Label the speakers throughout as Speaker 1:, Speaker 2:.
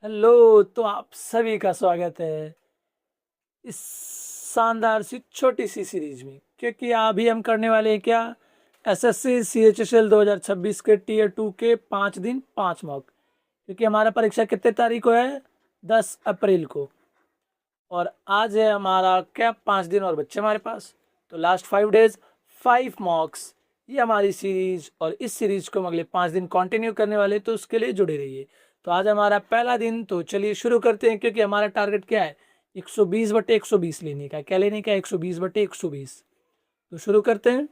Speaker 1: Hello, तो आप सभी का स्वागत है इस शानदार सी छोटी सी सीरीज में। क्योंकि अभी हम करने वाले हैं क्या, एसएससी सीएचएसएल 2026 के टीयर 2 के 5 दिन 5 मॉक। क्योंकि हमारा परीक्षा कितने तारीख को है, 10 अप्रैल को। और आज है हमारा क्या, 5 दिन और बच्चे हमारे पास। तो लास्ट 5 डेज 5 मॉक्स, ये हमारी सीरीज। और इस सीरीज को हम अगले 5 दिन कंटिन्यू करने वाले, तो उसके लिए जुड़े रहिए। तो आज हमारा पहला दिन, तो चलिए शुरू करते हैं। क्योंकि हमारा टारगेट क्या है, 120/120 लेने का। क्या लेने का, 120/120। तो शुरू करते हैं।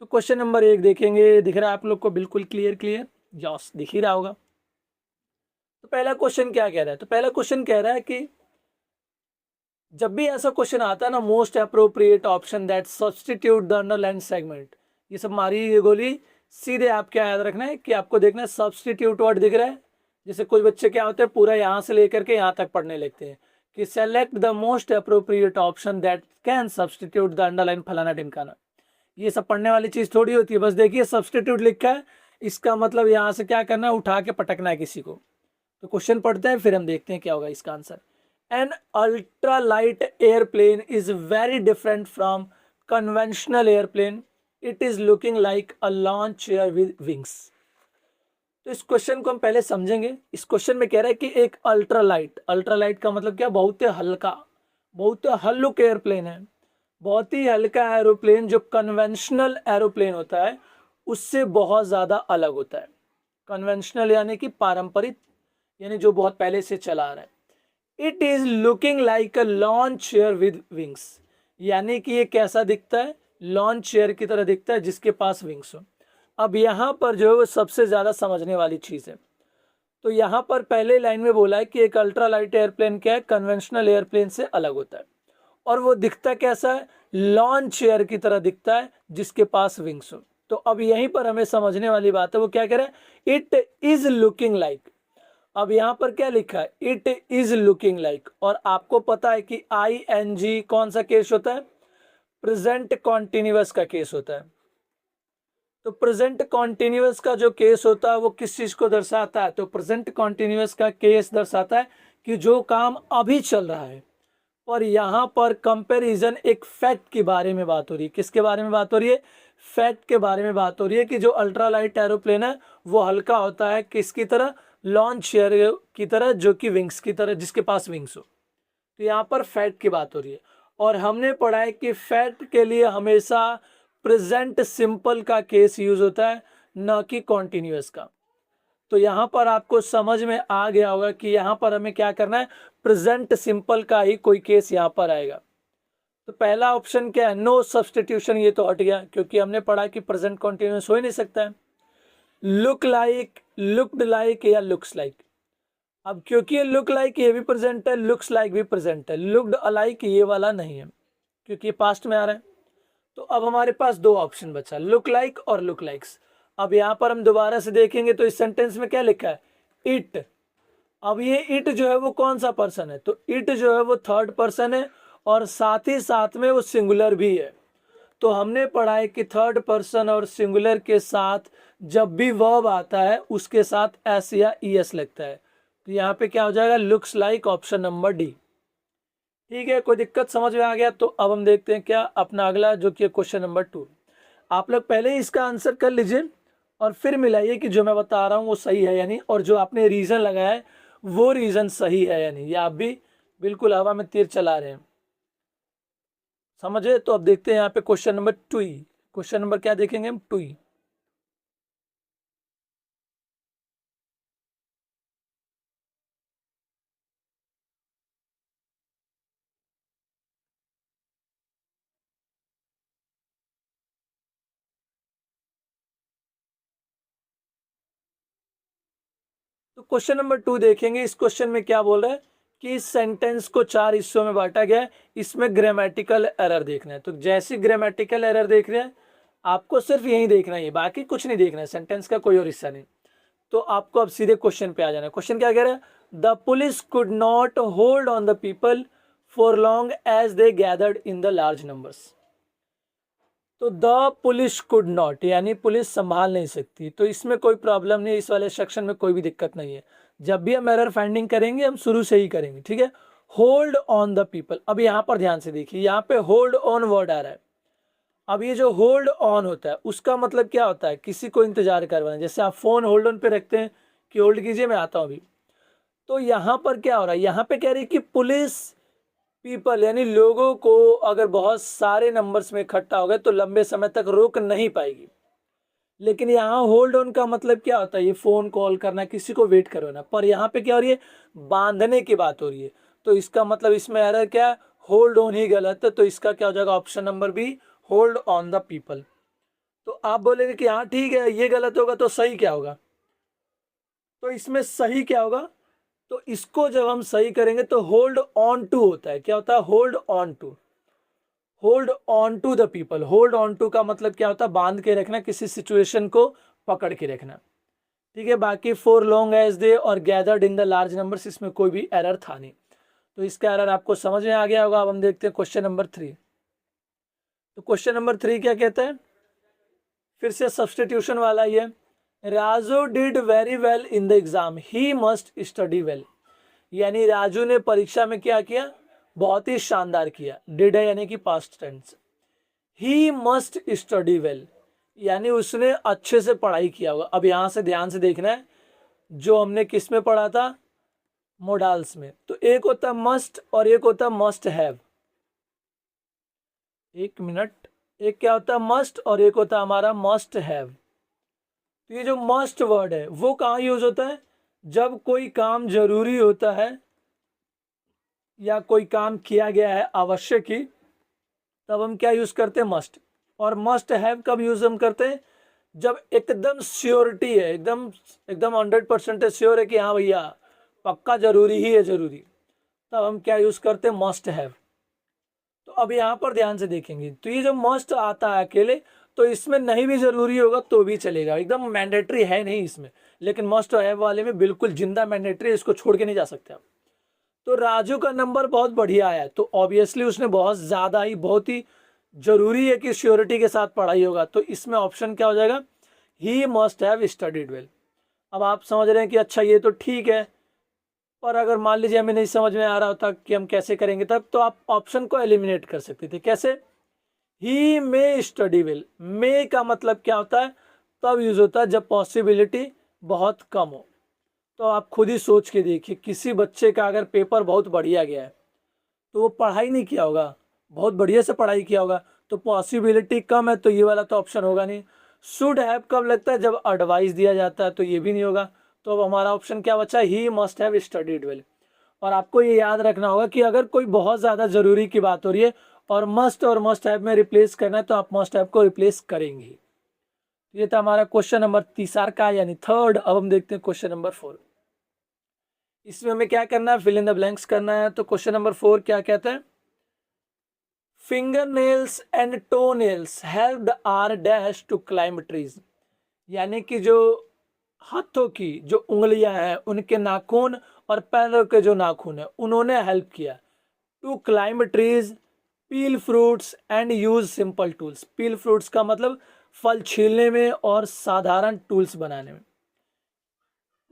Speaker 1: तो क्वेश्चन नंबर 1 देखेंगे। दिख रहा है आप लोग को, बिल्कुल क्लियर क्लियर, यस दिख ही रहा होगा। तो पहला क्वेश्चन क्या कह रहा है, तो पहला क्वेश्चन कह रहा है कि जब भी ऐसा क्वेश्चन आता है ना, most appropriate option that substitute the underline segment, ये सब मारी ये गोली। सीधे आप क्या याद रखना है कि आपको देखना है सब्सटीट्यूट वर्ड दिख रहा है। जैसे कुछ बच्चे क्या होते हैं, पूरा यहाँ से लेकर के यहाँ तक पढ़ने लगते हैं कि select the most appropriate option that can substitute the underline फलाना ढिमकाना। ये सब पढ़ने वाली चीज थोड़ी होती है। बस देखिए सब्सटीट्यूट लिखा है, इसका मतलब यहाँ से क्या करना है, उठा के पटकना है किसी को। तो क्वेश्चन पढ़ते हैं, फिर हम देखते हैं क्या होगा इसका answer. An ultralight airplane is very different from conventional airplane. It is looking like a launch chair with wings. तो इस क्वेश्चन को हम पहले समझेंगे। इस क्वेश्चन में कह रहा है कि एक अल्ट्रालाइट, अल्ट्रालाइट का मतलब क्या, बहुत ही हल्का, बहुत ही हल्लुक एयरप्लेन है। बहुत ही हल्का एरोप्लेन जो कन्वेंशनल एरोप्लेन होता है उससे बहुत ज़्यादा अलग होता है। कन्वेंशनल यानी कि पारंपरिक, यानी जो बहुत पहले से चला आ रहा है। It is looking like a launch chair with wings, यानी कि ये कैसा दिखता है, लॉन्च चेयर की तरह दिखता है जिसके पास विंग्स हो। अब यहाँ पर जो है वो सबसे ज़्यादा समझने वाली चीज़ है। तो यहाँ पर पहले लाइन में बोला है कि एक अल्ट्रा लाइट एयरप्लेन क्या है, कन्वेंशनल एयरप्लेन से अलग होता है। और वो दिखता कैसा है, लॉन्च चेयर की तरह दिखता है जिसके पास विंग्स हो। तो अब यहीं पर हमें समझने वाली बात है, वो क्या कह रहा है, इट इज लुकिंग लाइक। अब यहाँ पर क्या लिखा है, इट इज लुकिंग लाइक। और आपको पता है कि ING कौन सा केस होता है, प्रेजेंट कॉन्टिन्यूअस का केस होता है। तो प्रेजेंट कॉन्टिन्यूअस का जो केस होता है वो किस चीज को दर्शाता है, तो प्रेजेंट कॉन्टिन्यूअस का केस दर्शाता है कि जो काम अभी चल रहा है। और यहाँ पर कंपैरिजन एक फैक्ट के बारे में बात हो रही है। किसके बारे में बात हो रही है, फैक्ट के बारे में बात हो रही है कि जो अल्ट्रालाइट एरोप्लेन है वो हल्का होता है किसकी तरह, लॉन्च शेयर की तरह, जो कि विंग्स की तरह, जिसके पास विंग्स हो। तो यहाँ पर फैक्ट की बात हो रही है। और हमने पढ़ा है कि फैक्ट के लिए हमेशा प्रेजेंट सिंपल का केस यूज होता है, न कि कॉन्टिन्यूअस का। तो यहाँ पर आपको समझ में आ गया होगा कि यहाँ पर हमें क्या करना है, प्रेजेंट सिंपल का ही कोई केस यहाँ पर आएगा। तो पहला ऑप्शन क्या है, नो सब्सटीट्यूशन, ये तो हट गया क्योंकि हमने पढ़ा कि प्रेजेंट कॉन्टिन्यूअस हो ही नहीं सकता है। लुक लाइक, लुक्ड लाइक या लुक्स लाइक। अब क्योंकि ये लुक लाइक ये भी प्रेजेंट है, लुक्स लाइक भी प्रेजेंट है, लुक्ड अलाइक ये वाला नहीं है क्योंकि ये पास्ट में आ रहा है। तो अब हमारे पास दो ऑप्शन बचा, लुक लाइक और लुक लाइक्स। अब यहाँ पर हम दोबारा से देखेंगे तो इस सेंटेंस में क्या लिखा है, इट। अब ये इट जो है वो कौन सा पर्सन है, तो इट जो है वो थर्ड पर्सन है और साथ ही साथ में वो सिंगुलर भी है। तो हमने पढ़ा है कि थर्ड पर्सन और सिंगुलर के साथ जब भी वर्ब आता है उसके साथ एस या ES लगता है। तो यहाँ पे क्या हो जाएगा, looks like, option number D. ठीक है, कोई दिक्कत समझ में आ गया। तो अब हम देखते हैं क्या अपना अगला, जो कि क्वेश्चन नंबर 2। आप लोग पहले ही इसका आंसर कर लीजिए और फिर मिलाइए कि जो मैं बता रहा हूँ वो सही है या नहीं, और जो आपने रीजन लगाया है वो रीजन सही है या नहीं, या आप भी बिल्कुल हवा में तीर चला रहे हैं। समझे। तो अब देखते हैं यहाँ पे क्वेश्चन नंबर 2। क्वेश्चन नंबर क्या देखेंगे हम, 2। तो क्वेश्चन नंबर 2 देखेंगे। इस क्वेश्चन में क्या बोल रहा है कि इस सेंटेंस को 4 हिस्सों में बांटा गया है, इसमें ग्रामेटिकल एरर देखना है। तो जैसे ग्रामेटिकल एरर देख रहे हैं आपको सिर्फ यही देखना है, बाकी कुछ नहीं देखना है, सेंटेंस का कोई और हिस्सा नहीं। तो आपको अब सीधे क्वेश्चन पे आ जाना है। क्वेश्चन क्या कह रहा है, the police could not hold on the people for long as they gathered in the large numbers. तो द पुलिस कुड नॉट, यानी पुलिस संभाल नहीं सकती, तो इसमें कोई प्रॉब्लम नहीं है, इस वाले सेक्शन में कोई भी दिक्कत नहीं है। जब भी हम एरर फाइंडिंग करेंगे हम शुरू से ही करेंगे, ठीक है। होल्ड ऑन द पीपल, अब यहाँ पर ध्यान से देखिए, यहाँ पे होल्ड ऑन वर्ड आ रहा है। अब ये जो होल्ड ऑन होता है उसका मतलब क्या होता है, किसी को इंतजार करवाना। जैसे आप फोन होल्ड ऑन पे रखते हैं कि होल्ड कीजिए मैं आता हूँ अभी, तो यहाँ पर क्या हो रहा है, यहाँ पे कह रही है कि पुलिस पीपल यानी लोगों को अगर बहुत सारे नंबर्स में इकट्ठा हो गए तो लंबे समय तक रोक नहीं पाएगी। लेकिन यहाँ होल्ड ऑन का मतलब क्या होता है, ये फोन कॉल करना, किसी को वेट करवाना, पर यहाँ पे क्या हो रही है, बांधने की बात हो रही है। तो इसका मतलब इसमें एरर क्या है, होल्ड ऑन ही गलत है, तो इसका क्या हो जाएगा, option number B, hold on the people. तो आप बोलेंगे कि हाँ ठीक है ये गलत होगा, तो सही क्या होगा, तो इसमें सही क्या होगा, तो इसको जब हम सही करेंगे तो होल्ड ऑन टू होता है। क्या होता है, hold on to, hold on to the people. Hold on to का मतलब क्या होता है, बांध के रखना, किसी सिचुएशन को पकड़ के रखना, ठीक है। बाकी फॉर लॉन्ग एज दे और gathered in the large numbers, इसमें कोई भी एरर था नहीं, तो इसका एरर आपको समझ में आ गया होगा। अब हम देखते हैं क्वेश्चन नंबर 3। तो क्वेश्चन नंबर 3 क्या कहता है, फिर से सब्सटीट्यूशन वाला ही है। Raju did very well in the exam, he must study well, यानी राजू ने परीक्षा में क्या किया, बहुत ही शानदार किया। डिड है यानी कि past tense. He must study well, यानी उसने अच्छे से पढ़ाई किया होगा। अब यहाँ से ध्यान से देखना है, जो हमने किस में पढ़ा था, मोडाल्स में। तो एक होता मस्ट और एक होता मस्ट हैव। एक मिनट, एक क्या होता है मस्ट और एक होता हमारा मस्ट हैव। तो ये जो मस्ट वर्ड है वो कहाँ यूज होता है, जब कोई काम जरूरी होता है या कोई काम किया गया है आवश्यक ही, तब हम क्या यूज करते हैं, मस्ट। और मस्ट हैव कब यूज हम करते हैं, जब एकदम श्योरिटी है, एकदम एकदम 100% श्योर है कि हाँ भैया पक्का जरूरी ही है, जरूरी, तब हम क्या यूज करते हैं, मस्ट हैव। तो अब यहाँ पर ध्यान से देखेंगे, तो ये जो मस्ट आता है अकेले, तो इसमें नहीं भी जरूरी होगा तो भी चलेगा, एकदम मैंडेटरी है नहीं इसमें, लेकिन मस्ट हैव वाले में बिल्कुल जिंदा मैंडेटरी, इसको छोड़ के नहीं जा सकते आप। तो राजू का नंबर बहुत बढ़िया आया, तो ऑब्वियसली उसने बहुत ज़्यादा ही, बहुत ही जरूरी है कि श्योरिटी के साथ पढ़ाई होगा, तो इसमें ऑप्शन क्या हो जाएगा, he must have studied well. अब आप समझ रहे हैं कि अच्छा ये तो ठीक है, पर अगर मान लीजिए हमें नहीं समझ में आ रहा होता कि हम कैसे करेंगे तब, तो आप ऑप्शन को एलिमिनेट कर सकते थे। कैसे, ही मे स्टडी वेल, मे का मतलब क्या होता है, तब यूज होता है जब पॉसिबिलिटी बहुत कम हो। तो आप खुद ही सोच के देखिए, किसी बच्चे का अगर पेपर बहुत बढ़िया गया है तो वो पढ़ाई नहीं किया होगा, बहुत बढ़िया से पढ़ाई किया होगा, तो पॉसिबिलिटी कम है, तो ये वाला तो ऑप्शन होगा नहीं। शुड हैव कब लगता है, जब एडवाइस दिया जाता है, तो ये भी नहीं होगा। तो अब हमारा ऑप्शन क्या बचा, he must have studied well. और आपको ये याद रखना होगा कि अगर कोई बहुत ज़्यादा ज़रूरी की बात हो रही है और मस्ट हैव में रिप्लेस करना है, तो आप मस्ट हैव को रिप्लेस करेंगे। ये था हमारा क्वेश्चन नंबर 3 का, यानी थर्ड। अब हम देखते हैं क्वेश्चन नंबर 4। इसमें हमें क्या करना है, फिल इन द ब्लैंक्स करना है। तो क्वेश्चन नंबर 4 क्या कहता है, finger nails and toe nails helped are dash to climb trees, यानी कि जो हाथों की जो उंगलियां हैं, उनके नाखून और पैरों के जो नाखून है, उन्होंने हेल्प किया to climb trees, peel fruits and use simple tools. Peel fruits का मतलब फल छीलने में और साधारण टूल्स बनाने में,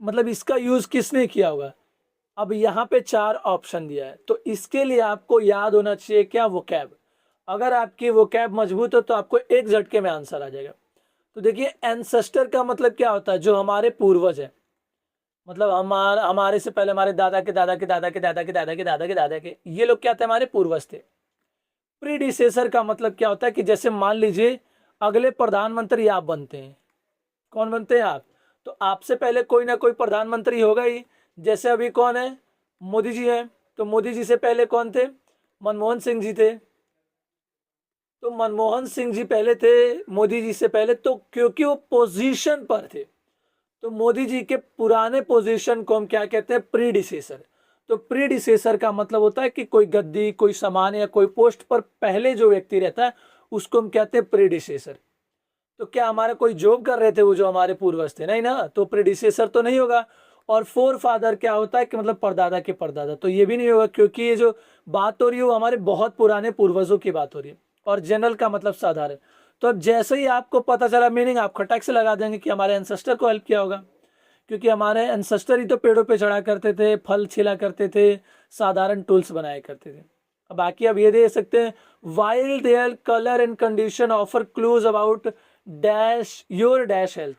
Speaker 1: मतलब इसका यूज किसने किया होगा। अब यहाँ पे 4 ऑप्शन दिया है, तो इसके लिए आपको याद होना चाहिए क्या, वोकैब। अगर आपकी वोकैब मजबूत हो तो आपको एक झटके में आंसर आ जाएगा। तो देखिए, एंसेस्टर का मतलब क्या होता है, जो हमारे पूर्वज है, मतलब हमारे से पहले हमारे दादा के दादा के दादा के दादा के दादा के दादा के दादा के, ये लोग क्या थे, हमारे पूर्वज थे। प्रीडिसेसर का मतलब क्या होता है कि जैसे मान लीजिए अगले प्रधानमंत्री आप बनते हैं, कौन बनते हैं आप, तो आपसे पहले कोई ना कोई प्रधानमंत्री होगा ही। जैसे अभी कौन है, मोदी जी है, तो मोदी जी से पहले कौन थे, मनमोहन सिंह जी थे। तो मनमोहन सिंह जी पहले थे मोदी जी से पहले, तो क्योंकि वो पोजीशन पर थे, तो मोदी जी के पुराने पोजीशन को हम क्या कहते हैं, प्रीडिसेसर। तो प्रीडिसेसर का मतलब होता है कि कोई गद्दी, कोई सामान या कोई पोस्ट पर पहले जो व्यक्ति रहता है उसको हम कहते हैं प्रीडिसेसर। तो क्या हमारा कोई जॉब कर रहे थे वो जो हमारे पूर्वज थे, नहीं ना, तो प्रीडिसेसर तो नहीं होगा। और फोर फादर क्या होता है कि मतलब परदादा के परदादा, तो ये भी नहीं होगा, क्योंकि ये जो बात हो रही है वो हमारे बहुत पुराने पूर्वजों की बात हो रही है। और जनरल का मतलब साधारण, तो अब जैसे ही आपको पता चला मीनिंग, आप खटक से लगा देंगे कि हमारे एंसेस्टर को हेल्प किया होगा, क्योंकि हमारे एंसेस्टर ही तो पेड़ों पे चढ़ा करते थे, फल छिला करते थे, साधारण टूल्स बनाया करते थे। अब बाकी अब ये दे सकते हैं, while their colour and condition offer clues about dash your dash health,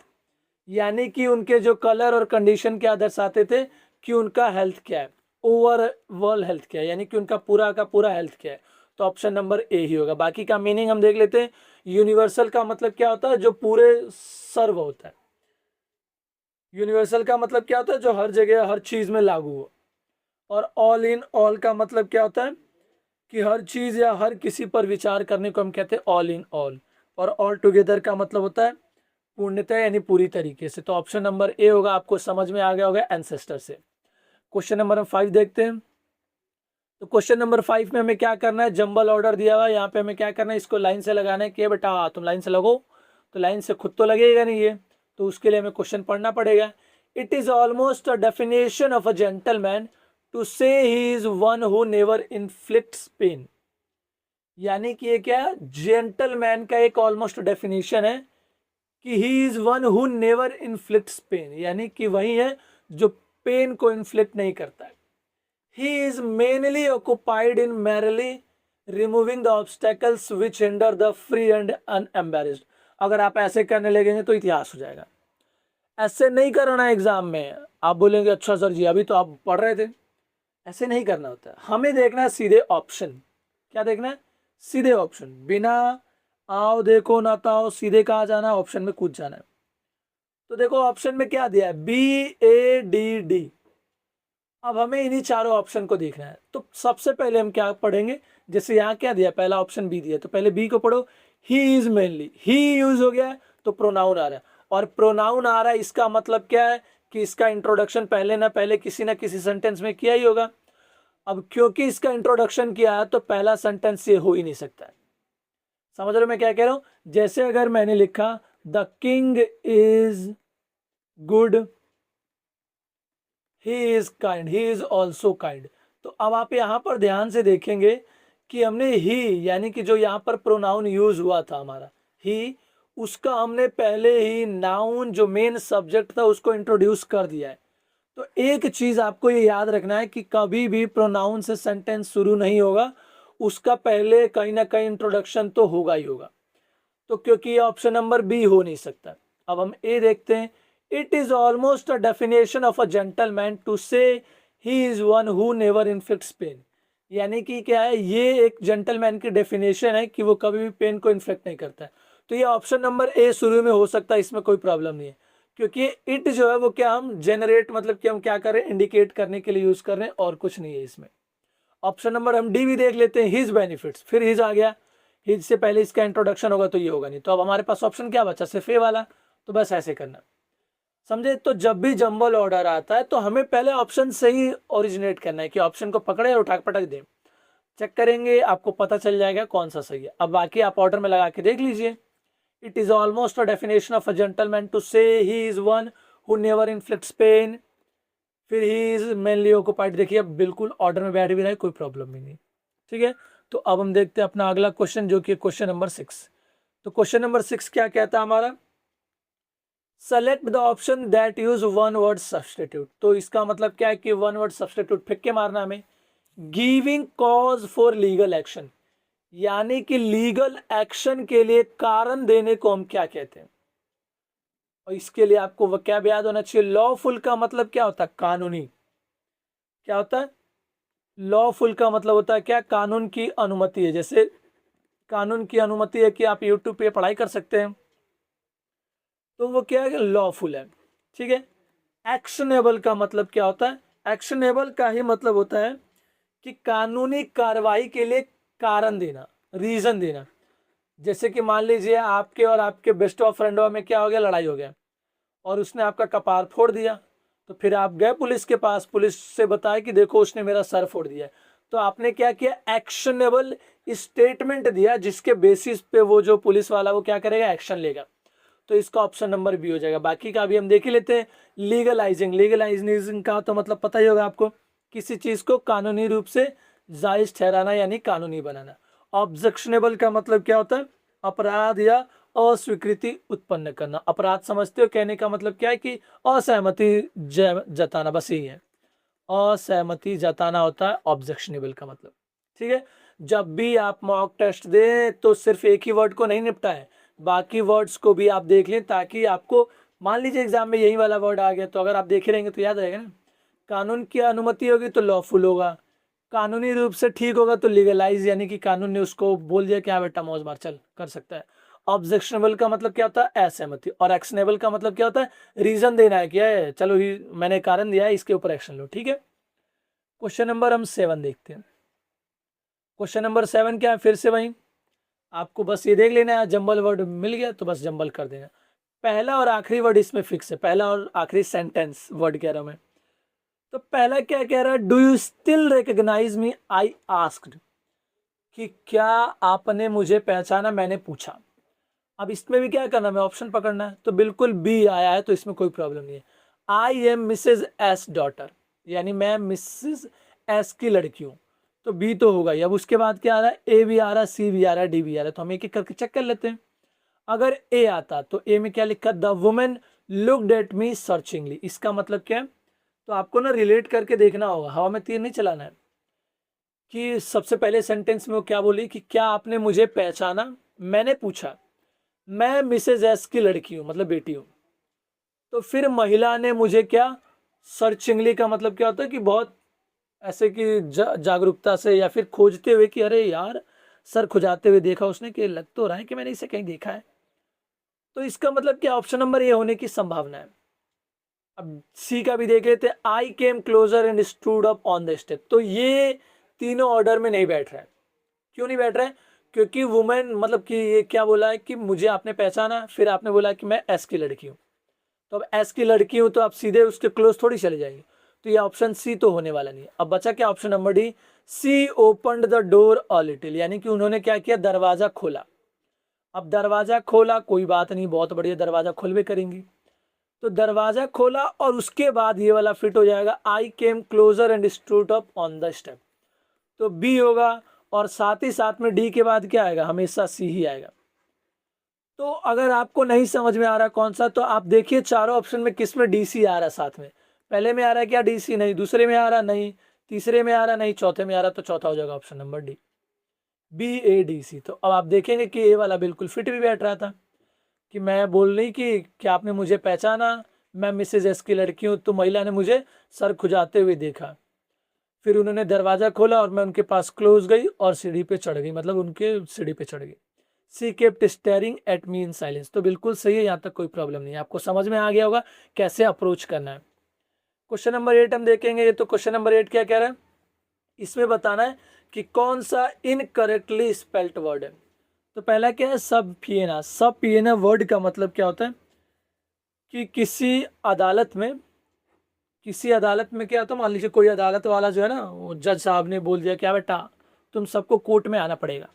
Speaker 1: यानी कि उनके जो कलर और कंडीशन क्या दर्शाते थे कि उनका हेल्थ क्या है, ओवरऑल हेल्थ क्या है, यानी कि उनका पूरा का पूरा हेल्थ क्या है। तो ऑप्शन नंबर ए ही होगा। बाकी का मीनिंग हम देख लेते हैं। यूनिवर्सल का मतलब क्या होता है, जो पूरे सर्व होता है। यूनिवर्सल का मतलब क्या होता है, जो हर जगह हर चीज में लागू हो। और ऑल इन ऑल का मतलब क्या होता है कि हर चीज या हर किसी पर विचार करने को हम कहते हैं ऑल इन ऑल। और ऑल टुगेदर का मतलब होता है पूर्णतः यानी पूरी तरीके से। तो ऑप्शन नंबर ए होगा। आपको समझ में आ गया होगा एंसेस्टर से। क्वेश्चन नंबर 5 देखते हैं। तो क्वेश्चन नंबर 5 में हमें क्या करना है, जंबल ऑर्डर दिया हुआ है, यहाँ पे हमें क्या करना है, इसको लाइन से लगाना है कि बेटा तुम लाइन से लगो। तो लाइन से खुद तो लगेगा नहीं ये, तो उसके लिए हमें क्वेश्चन पढ़ना पड़ेगा। It is almost a definition of a gentleman to say he is one who never inflicts pain, यानी कि ये क्या, जेंटलमैन का एक ऑलमोस्ट डेफिनेशन है कि he is one who never inflicts pain, यानी कि वही है जो पेन को इन्फ्लिक्ट नहीं करता है। He is mainly occupied in merely removing the obstacles which hinder the free and unembarrassed. अगर आप ऐसे करने लगेंगे तो इतिहास हो जाएगा। ऐसे नहीं करना है एग्जाम में। आप बोलेंगे अच्छा सर जी अभी तो आप पढ़ रहे थे, ऐसे नहीं करना होता है। हमें देखना है सीधे ऑप्शन। क्या देखना है, सीधे ऑप्शन, बिना आओ देखो ना ताओ, सीधे कहा जाना, ऑप्शन में कूद जाना है। तो देखो ऑप्शन में क्या दिया है, BADD। अब हमें इन्हीं चारों ऑप्शन को देखना है। तो सबसे पहले हम क्या पढ़ेंगे, जैसे यहाँ क्या दिया, पहला ऑप्शन बी दिया, तो पहले बी को पढ़ो। ही इज मेनली, ही यूज हो गया है तो प्रोनाउन आ रहा है, और प्रोनाउन आ रहा है इसका मतलब क्या है कि इसका इंट्रोडक्शन पहले ना किसी सेंटेंस में किया ही होगा। अब क्योंकि इसका इंट्रोडक्शन किया है तो पहला सेंटेंस ये हो ही नहीं सकता है। समझ रहे हो मैं क्या कह रहा हूं। जैसे अगर मैंने लिखा the king is good, he is kind, he is also kind. तो अब आप यहां पर ध्यान से देखेंगे कि हमने ही, यानी कि जो यहाँ पर प्रोनाउन यूज हुआ था हमारा ही, उसका हमने पहले ही नाउन जो मेन सब्जेक्ट था उसको इंट्रोड्यूस कर दिया है। तो एक चीज आपको ये याद रखना है कि कभी भी प्रोनाउन से सेंटेंस शुरू नहीं होगा, उसका पहले कहीं ना कहीं इंट्रोडक्शन तो होगा ही होगा। तो क्योंकि ऑप्शन नंबर बी हो नहीं सकता। अब हम ए देखते हैं। It is almost a definition of a gentleman to say he is one who never inflicts pain, यानी कि क्या है, ये एक जेंटलमैन की डेफिनेशन है कि वो कभी भी पेन को इन्फ्लिक्ट नहीं करता है। तो ये ऑप्शन नंबर ए शुरू में हो सकता है, इसमें कोई प्रॉब्लम नहीं है, क्योंकि इट जो है वो क्या हम जेनरेट मतलब कि हम क्या करें, इंडिकेट करने के लिए यूज कर रहे हैं और कुछ नहीं है इसमें। ऑप्शन नंबर हम डी भी देख लेते हैं, हिज बेनिफिट्स, फिर हिज आ गया, हिज से पहले इसका इंट्रोडक्शन होगा तो ये होगा नहीं। तो अब हमारे पास ऑप्शन क्या बचा, सिर्फ ए वाला। तो बस ऐसे करना, समझे। तो जब भी जंबल ऑर्डर आता है तो हमें पहले ऑप्शन से ही ओरिजिनेट करना है कि ऑप्शन को पकड़े और उठा पटक दें। चेक करेंगे आपको पता चल जाएगा कौन सा सही है। अब बाकी आप ऑर्डर में लगा के देख लीजिए। It is almost a definition of a gentleman to say he is one who never inflicts pain, फिर ही इज मेनली ऑक्युपाइड। देखिए अब बिल्कुल ऑर्डर में बैठ भी रहा है, कोई प्रॉब्लम भी नहीं, ठीक है। तो अब हम देखते हैं अपना अगला क्वेश्चन, जो कि क्वेश्चन नंबर 6। तो क्वेश्चन नंबर 6 क्या कहता है हमारा, select the option that use one word substitute. तो इसका मतलब क्या है कि वन वर्ड सब्सटीट्यूट फेंक के मारना हमें। Giving cause for legal action, यानी कि लीगल एक्शन के लिए कारण देने को हम क्या कहते हैं। और इसके लिए आपको वह क्या याद होना चाहिए, लॉफुल का मतलब क्या होता है, कानूनी। क्या होता है, लॉफुल का मतलब होता है क्या, कानून की अनुमति है। जैसे कानून की अनुमति है कि आप यूट्यूब पे पढ़ाई कर सकते हैं, तो वो क्या है, लॉफुल है, ठीक है। एक्शनेबल का मतलब क्या होता है, एक्शनेबल का ही मतलब होता है कि कानूनी कार्रवाई के लिए कारण देना, रीजन देना। जैसे कि मान लीजिए आपके और आपके बेस्ट ऑफ फ्रेंडों में क्या हो गया, लड़ाई हो गया, और उसने आपका कपार फोड़ दिया। तो फिर आप गए पुलिस के पास, पुलिस से बताया कि देखो उसने मेरा सर फोड़ दिया। तो आपने क्या किया, एक्शनेबल स्टेटमेंट दिया, जिसके बेसिस पे वो जो पुलिस वाला वो क्या करेगा, एक्शन लेगा। तो इसका ऑप्शन नंबर बी हो जाएगा। बाकी का भी हम देख ही लेते हैं। लीगलाइजिंग, लीगलाइजिंग का तो मतलब पता ही होगा आपको, किसी चीज को कानूनी रूप से जायज ठहराना यानी कानूनी बनाना। ऑब्जेक्शनेबल का मतलब क्या होता है, अपराध या अस्वीकृति उत्पन्न करना। अपराध समझते हो, कहने का मतलब क्या है कि असहमति जताना, बस यही है। असहमति जताना होता है ऑब्जेक्शनेबल का मतलब। ठीक है, जब भी आप मॉक टेस्ट दें तो सिर्फ एक ही वर्ड को नहीं निपटाएं, बाकी वर्ड्स को भी आप देख लें, ताकि आपको मान लीजिए एग्जाम में यही वाला वर्ड आ गया तो अगर आप देखे रहेंगे तो याद रहेगा ना। कानून की अनुमति होगी तो लॉफुल होगा, कानूनी रूप से ठीक होगा तो लीगलाइज, यानी कि कानून ने उसको बोल दिया कि हाँ बेटा मौज मार चल कर सकता है। ऑब्जेक्शनेबल का मतलब क्या होता है, असहमति। और एक्शनेबल का मतलब क्या होता है, रीजन देना है कि चलो मैंने कारण दिया है, इसके ऊपर एक्शन लो। ठीक है, क्वेश्चन नंबर हम 7 देखते हैं। क्वेश्चन नंबर 7 क्या है, फिर से वही आपको बस ये देख लेना है, जंबल वर्ड मिल गया तो बस जंबल कर देना। पहला और आखिरी वर्ड इसमें फिक्स है, पहला और आखिरी सेंटेंस वर्ड कह रहा हूं मैं। तो पहला क्या कह रहा है, do you still recognise me, I asked, कि क्या आपने मुझे पहचाना, मैंने पूछा। अब इसमें भी क्या करना है, ऑप्शन पकड़ना है, तो बिल्कुल बी आया है तो इसमें कोई प्रॉब्लम नहीं है। I am Mrs S daughter, यानी मैं मिसेज एस की लड़की हूँ, तो बी तो होगा ही। अब उसके बाद क्या आ रहा है, ए भी आ रहा है, सी भी आ रहा है, डी भी आ रहा है, तो हम एक एक करके चेक कर लेते हैं। अगर ए आता तो ए में क्या लिखा, the woman looked at me searchingly, इसका मतलब क्या है, तो आपको ना रिलेट करके देखना होगा, हवा में तीर नहीं चलाना है। कि सबसे पहले सेंटेंस में वो क्या बोली कि क्या आपने मुझे पहचाना, मैंने पूछा, मैं मिसेज एस की लड़की हूं, मतलब बेटी हूं। तो फिर महिला ने मुझे क्या, सर्चिंगली का मतलब क्या होता है कि बहुत ऐसे कि जागरूकता से या फिर खोजते हुए कि अरे यार, सर खुजाते हुए देखा उसने कि लग तो रहा है कि मैंने इसे कहीं देखा है। तो इसका मतलब क्या, ऑप्शन नंबर ए होने की संभावना है। अब सी का भी देख लेते हैं, I came closer and stood up on the step. तो ये तीनों ऑर्डर में नहीं बैठ रहा है। क्यों नहीं बैठ रहा है, क्योंकि वुमेन मतलब कि ये क्या बोला है कि मुझे आपने पहचाना, फिर आपने बोला कि मैं एस की लड़की हूँ। तो अब एस की लड़की हूँ तो आप सीधे उसके क्लोज थोड़ी चले जाएंगे, तो ये ऑप्शन सी तो होने वाला नहीं है। अब बचा क्या, option number D, she opened the door a little, यानी कि उन्होंने क्या किया, दरवाजा खोला। अब दरवाजा खोला, कोई बात नहीं, बहुत बढ़िया, दरवाजा खोलवे करेंगी। तो दरवाजा खोला और उसके बाद ये वाला फिट हो जाएगा, I came closer and stood up on the step, तो बी होगा। और साथ ही साथ में डी के बाद क्या आएगा, हमेशा सी ही आएगा। तो अगर आपको नहीं समझ में आ रहा कौन सा, तो आप देखिए चारों ऑप्शन में किस में डी सी आ रहा है साथ में। पहले में आ रहा है क्या, डी सी नहीं, दूसरे में आ रहा नहीं, तीसरे में आ रहा नहीं, चौथे में आ रहा, तो चौथा हो जाएगा option number D, B A D C. तो अब आप देखेंगे कि ए वाला बिल्कुल फिट भी बैठ रहा था, कि मैं बोल रही कि क्या आपने मुझे पहचाना, मैं मिसेज एस की लड़की हूँ, तो महिला ने मुझे सर खुजाते हुए देखा, फिर उन्होंने दरवाजा खोला और मैं उनके पास क्लोज गई और सीढ़ी पे चढ़ गई, मतलब उनके सीढ़ी पे चढ़ गई। She kept staring at me in silence, तो बिल्कुल सही है, यहाँ तक कोई प्रॉब्लम नहीं है, आपको समझ में आ गया होगा कैसे अप्रोच करना है। क्वेश्चन नंबर 8 हम देखेंगे। तो क्वेश्चन नंबर 8 क्या कह रहा है, इसमें बताना है कि कौन सा इनकरेक्टली स्पेल्ट वर्ड है। तो पहला क्या है, सब पिएना। सब पिएना वर्ड का मतलब क्या होता है कि किसी अदालत में क्या होता है, मान लीजिए कोई अदालत वाला जो है ना, वो जज साहब ने बोल दिया क्या बेटा तुम सबको कोर्ट में आना पड़ेगा।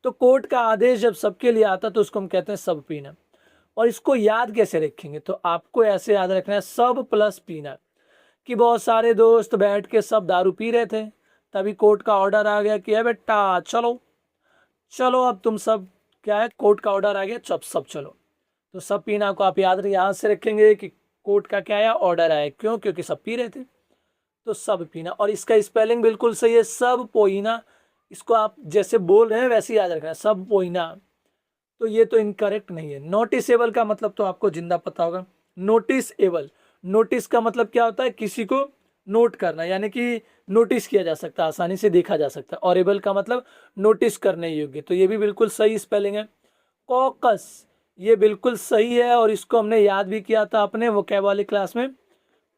Speaker 1: तो कोर्ट का आदेश जब सबके लिए आता तो उसको हम कहते हैं सब पीना। और इसको याद कैसे रखेंगे, तो आपको ऐसे याद रखना है, सब प्लस पीना, कि बहुत सारे दोस्त बैठ के सब दारू पी रहे थे, तभी कोर्ट का ऑर्डर आ गया कि है बेटा चलो चलो, अब तुम सब क्या है, कोर्ट का ऑर्डर आ गया, सब चलो। तो सब पीना को आप याद से रखेंगे कि कोर्ट का क्या आया, ऑर्डर आया, क्यों, क्योंकि सब पी रहे थे, तो सब पीना। और इसका स्पेलिंग बिल्कुल सही है, सब पोइना। इसको आप जैसे बोल रहे हैं वैसे ही याद रखना है, सब पोइना। तो ये तो इनकरेक्ट नहीं है। नोटिसेबल का मतलब तो आपको जिंदा पता होगा, नोटिस एबल, नोटिस का मतलब क्या होता है, किसी को नोट करना, यानी कि नोटिस किया जा सकता है, आसानी से देखा जा सकता है। और एबल का मतलब नोटिस करने योग्य, तो ये भी बिल्कुल सही स्पेलिंग है। कॉकस, ये बिल्कुल सही है, और इसको हमने याद भी किया था अपने वोकैब वाली क्लास में।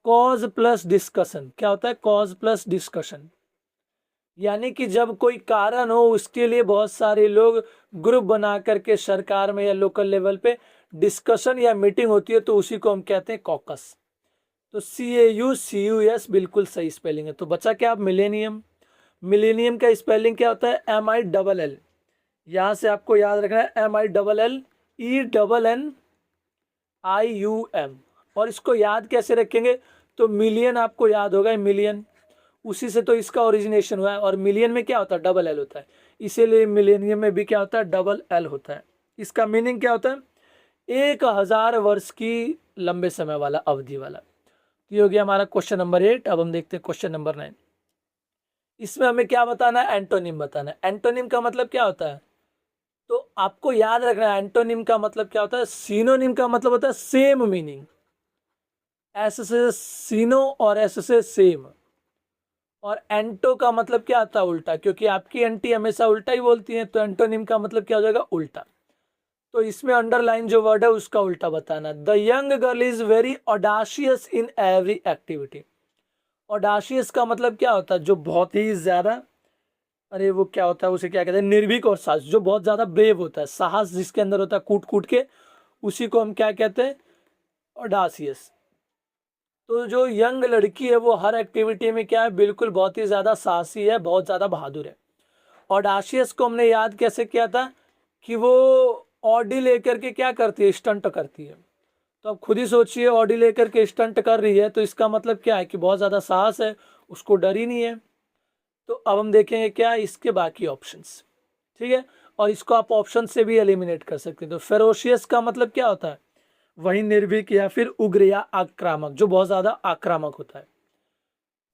Speaker 1: कॉज प्लस डिस्कशन, क्या होता है, कॉज प्लस डिस्कशन, यानी कि जब कोई कारण हो उसके लिए बहुत सारे लोग ग्रुप बना करके सरकार में या लोकल लेवल पे डिस्कशन या मीटिंग होती है, तो उसी को हम कहते हैं कॉकस। तो CAUCUS बिल्कुल सही स्पेलिंग है। तो बचा क्या, आप मिलेनियम। मिलेनियम का स्पेलिंग क्या होता है, MILL। यहाँ से आपको याद रखना है MILLENNIUM। और इसको याद कैसे रखेंगे, तो मिलियन आपको याद होगा, मिलियन, उसी से तो इसका ओरिजिनेशन हुआ है। और मिलियन में क्या होता है, डबल एल होता है, इसीलिए मिलेनियम में भी क्या होता है, डबल एल होता है। इसका मीनिंग क्या होता है? 1000 वर्ष की लंबे समय वाला, अवधि वाला। तो ये हो गया हमारा क्वेश्चन नंबर 8। अब हम देखते हैं क्वेश्चन नंबर 9। इसमें हमें क्या बताना है? एंटोनिम बताना है। एंटोनिम का मतलब क्या होता है? तो आपको याद रखना है एंटोनिम का मतलब क्या होता है। सिनोनिम का मतलब होता है सेम मीनिंग, एस से सिनो और एस से सेम। और एंटो का मतलब क्या आता है? उल्टा, क्योंकि आपकी एंटी हमेशा उल्टा ही बोलती है, तो एंटोनिम का मतलब क्या हो जाएगा? उल्टा। तो इसमें अंडरलाइन जो वर्ड है उसका उल्टा बताना। The young girl is very audacious in every activity. Audacious का मतलब क्या होता है? जो बहुत ही ज्यादा, अरे वो क्या होता है, उसे क्या कहते हैं? निर्भीक और साहस, जो बहुत ज्यादा ब्रेव होता है, साहस जिसके अंदर होता है कूट कूट के, उसी को हम क्या कहते हैं? ऑडासियस। तो जो यंग लड़की है वो हर एक्टिविटी में क्या है? बिल्कुल बहुत ही ज्यादा साहसी है, बहुत ज्यादा बहादुर है। ऑडाशियस को हमने याद कैसे किया था कि वो ऑडी लेकर के क्या करती है? स्टंट करती है। तो अब खुद ही सोचिए, ऑडी लेकर के स्टंट कर रही है, तो इसका मतलब क्या है? कि बहुत ज्यादा साहस है, उसको डर ही नहीं है। तो अब हम देखेंगे क्या इसके बाकी ऑप्शंस। ठीक है, और इसको आप ऑप्शन से भी एलिमिनेट कर सकते हैं। तो फेरोशियस का मतलब क्या होता है? वही निर्भीक या फिर उग्र या आक्रामक, जो बहुत ज्यादा आक्रामक होता है।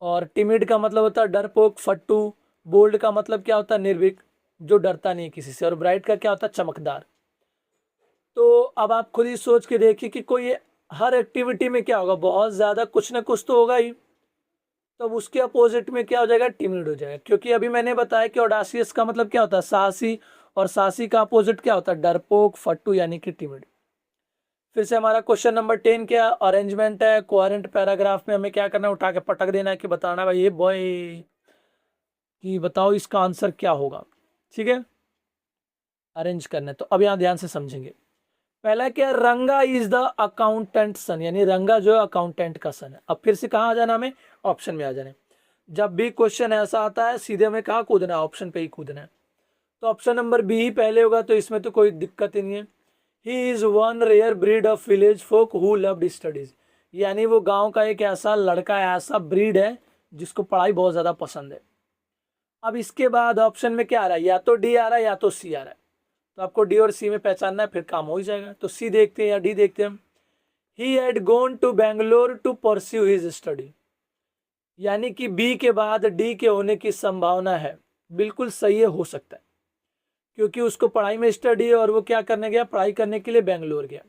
Speaker 1: और टिमिड का मतलब होता है डरपोक, फट्टू। बोल्ड का मतलब क्या होता है? निर्भीक, जो डरता नहीं किसी से। और ब्राइट का क्या होता है? चमकदार। तो अब आप खुद ही सोच के देखिए कि कोई हर एक्टिविटी में क्या होगा? बहुत ज्यादा कुछ ना कुछ तो होगा ही। तो अब उसके अपोजिट में क्या हो जाएगा? टिमिड हो जाएगा। क्योंकि अभी मैंने बताया कि ऑडासियस का मतलब क्या होता है? साहसी। और साहसी का अपोजिट क्या होता है? डरपोक, फट्टू यानी कि टिमिड। फिर से हमारा क्वेश्चन नंबर 10 क्या अरेंजमेंट है? कोहेरेंट पैराग्राफ में हमें क्या करना है? उठा के पटक देना है कि बताना भाई ये बॉय कि बताओ इसका आंसर क्या होगा। ठीक है, अरेंज करना है। तो अब यहाँ ध्यान से समझेंगे। पहला क्या? रंगा इज द अकाउंटेंट सन, यानी रंगा जो है अकाउंटेंट का सन है। अब फिर से कहाँ आ जाना? हमें ऑप्शन में आ जाना है। जब भी क्वेश्चन ऐसा आता है सीधे हमें कहाँ कूदना है? ऑप्शन पे ही कूदना है। तो ऑप्शन नंबर बी ही पहले होगा, तो इसमें तो कोई दिक्कत ही नहीं है। He is one rare breed of village folk who loved studies, यानी वो गांव का एक ऐसा लड़का, ऐसा ब्रीड है जिसको पढ़ाई बहुत ज्यादा पसंद है। अब इसके बाद ऑप्शन में क्या आ रहा है? या तो डी आ रहा है या तो सी आ रहा है। तो आपको डी और सी में पहचानना है, फिर काम हो ही जाएगा। तो सी देखते हैं या डी देखते हैं हम। He had gone to Bangalore to pursue his study, यानी कि बी के बाद डी के होने की संभावना है। बिल्कुल सही है, हो सकता है, क्योंकि उसको पढ़ाई में स्टडी है और वो क्या करने गया? पढ़ाई करने के लिए बेंगलोर गया।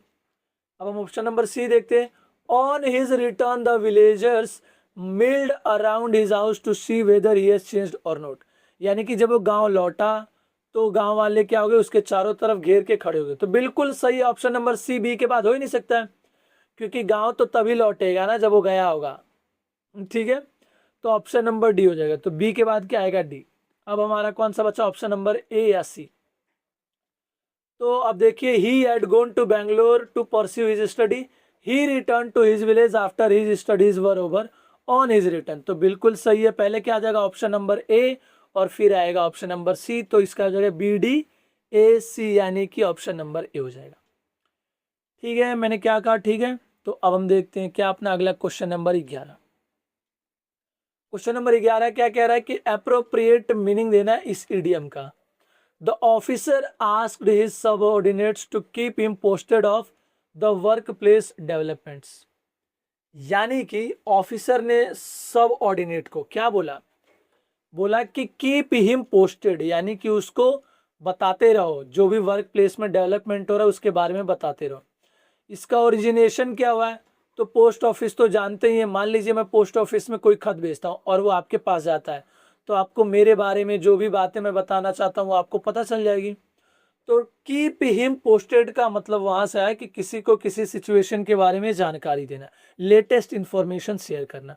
Speaker 1: अब हम ऑप्शन नंबर सी देखते हैं। On his return the villagers milled around his house to see whether he has changed और नॉट, यानी कि जब वो गांव लौटा तो गांव वाले क्या हो गए? उसके चारों तरफ घेर के खड़े हो गए। तो बिल्कुल सही ऑप्शन नंबर सी, बी के बाद हो ही नहीं सकता है, क्योंकि गांव तो तभी लौटेगा ना जब वो गया होगा। ठीक है, तो ऑप्शन नंबर डी हो जाएगा। तो बी के बाद क्या आएगा? डी। अब हमारा कौन सा बचा? ऑप्शन नंबर ए या सी। तो अब देखिए, he had gone to Bangalore to pursue his study, he return to his village after his studies were over on his return. तो बिल्कुल सही है, पहले क्या आ जाएगा? ऑप्शन नंबर ए, और फिर आएगा ऑप्शन नंबर सी। तो इसका जो है बी डी ए सी, यानी कि ऑप्शन नंबर ए हो जाएगा। ठीक है, मैंने क्या कहा? ठीक है, तो अब हम देखते हैं क्या अपना अगला क्वेश्चन नंबर 11। क्वेश्चन नंबर 11 क्या कह रहा है कि अप्रोप्रिएट मीनिंग देना है इस इडियम का। The officer asked his subordinates to keep him posted of the work place developments, यानी कि ऑफिसर ने सब ऑर्डिनेट को क्या बोला? बोला कि कीप हिम पोस्टेड, यानी कि उसको बताते रहो, जो भी वर्क प्लेस में डेवलपमेंट हो रहा है उसके बारे में बताते रहो। इसका ओरिजिनेशन क्या हुआ है? तो पोस्ट ऑफिस तो जानते ही हैं। मान लीजिए मैं पोस्ट ऑफिस में कोई खत भेजता हूँ और वो आपके पास जाता है, तो आपको मेरे बारे में जो भी बातें मैं बताना चाहता हूँ आपको पता चल जाएगी। तो कीप हिम पोस्टेड का मतलब वहां से आया कि किसी को किसी सिचुएशन के बारे में जानकारी देना, लेटेस्ट इंफॉर्मेशन शेयर करना।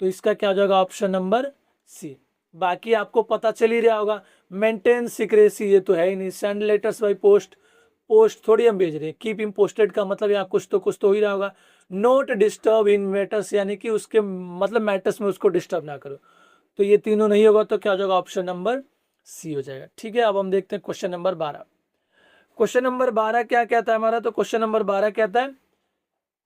Speaker 1: तो इसका क्या हो जाएगा? Option number C. बाकी आपको पता चल ही रहा होगा। मेंटेन सीक्रेसी, ये तो है ही नहीं। Send letters by post, post थोड़ी हम भेज रहे हैं। कीप हिम पोस्टेड का मतलब यहाँ कुछ तो हो ही रहा होगा। नोट डिस्टर्ब इन मैटर्स, यानी कि उसके मतलब मैटर्स में उसको डिस्टर्ब ना करो। तो ये तीनों नहीं होगा, तो क्या हो जाएगा? ऑप्शन नंबर सी हो जाएगा। ठीक है, अब हम देखते हैं क्वेश्चन नंबर 12। क्वेश्चन नंबर 12 क्या कहता है हमारा? तो क्वेश्चन नंबर 12 कहता है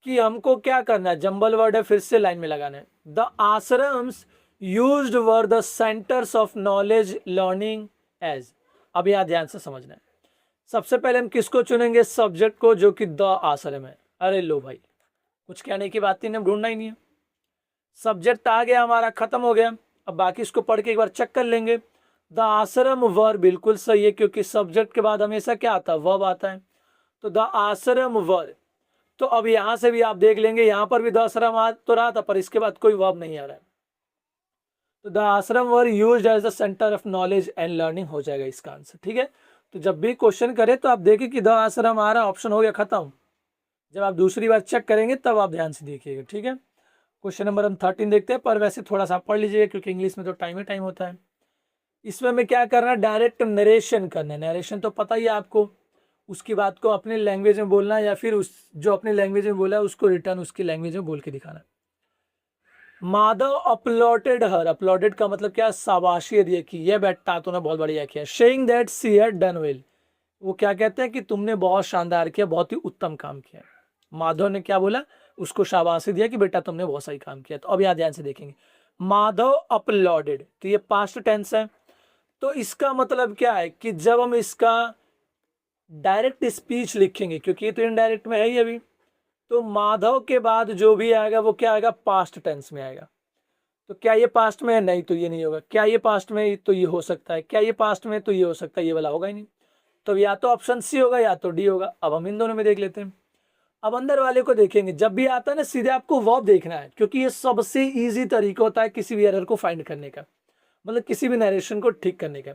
Speaker 1: कि हमको क्या करना है? जंबल वर्ड है, फिर से लाइन में लगाना है। The ashrams used were the centres of knowledge learning as. अब यह ध्यान से समझना है। सबसे पहले हम किसको चुनेंगे? सब्जेक्ट को, जो कि द आश्रम है। अरे लो भाई, कुछ कहने की बात नहीं, ढूंढना ही नहीं है। सब्जेक्ट आ गया हमारा, खत्म हो गया। अब बाकी इसको पढ़ के एक बार चेक कर लेंगे। द आश्रम वर बिल्कुल सही है, क्योंकि सब्जेक्ट के बाद हमेशा क्या आता है? वर्ब आता है। तो द आश्रम वर। तो अब यहां से भी आप देख लेंगे, यहां पर भी द आश्रम आ तो रहा था, पर इसके बाद कोई वर्ब नहीं आ रहा है। तो the ashram were used as the centre of knowledge and learning हो जाएगा इसका आंसर। ठीक है, तो जब भी क्वेश्चन करे तो आप देखिए कि द आश्रम आ रहा, ऑप्शन हो गया खत्म। जब आप दूसरी बार चेक करेंगे तब आप ध्यान से देखिएगा। ठीक है, क्वेश्चन नंबर हम 13 देखते हैं, पर वैसे थोड़ा सा पढ़ लीजिएगा, क्योंकि इंग्लिश में तो टाइम ही टाइम होता है। इसमें हमें क्या करना है? डायरेक्ट नरेशन करना है। नरेशन तो पता ही है आपको, उसकी बात को अपने लैंग्वेज में बोलना है, या फिर उस जो अपने लैंग्वेज में बोला है उसको रिटर्न उसकी लैंग्वेज में बोल के दिखाना है। माधव अपलोडेड हर। अपलोडेड का मतलब क्या? शाबाशी दिए कि ये बेटा तूने बहुत बढ़िया किया। Saying that she had done well. वो क्या कहते हैं कि तुमने बहुत शानदार किया, बहुत ही उत्तम काम किया। माधव ने क्या बोला? उसको शाबाशी दिया कि बेटा तुमने बहुत सही काम किया। तो अब यहाँ ध्यान से देखेंगे, माधव अपलोडेड, तो ये पास्ट टेंस है। तो इसका मतलब क्या है कि जब हम इसका डायरेक्ट स्पीच लिखेंगे, क्योंकि ये तो इनडायरेक्ट में है ही अभी, तो माधव के बाद जो भी आएगा वो क्या आएगा? पास्ट टेंस में आएगा। तो क्या ये पास्ट में है? नहीं, तो ये नहीं होगा। क्या ये पास्ट में है? तो ये हो सकता है। क्या ये पास्ट में है? तो ये हो सकता है। ये वाला होगा ही नहीं। तो या तो ऑप्शन सी होगा या तो डी होगा। अब हम इन दोनों में देख लेते हैं। अब अंदर वाले को देखेंगे, जब भी आता है ना सीधे आपको वर्ब देखना है, क्योंकि ये सबसे इजी तरीका होता है किसी भी एरर को फाइंड करने का, मतलब किसी भी नरेशन को ठीक करने का।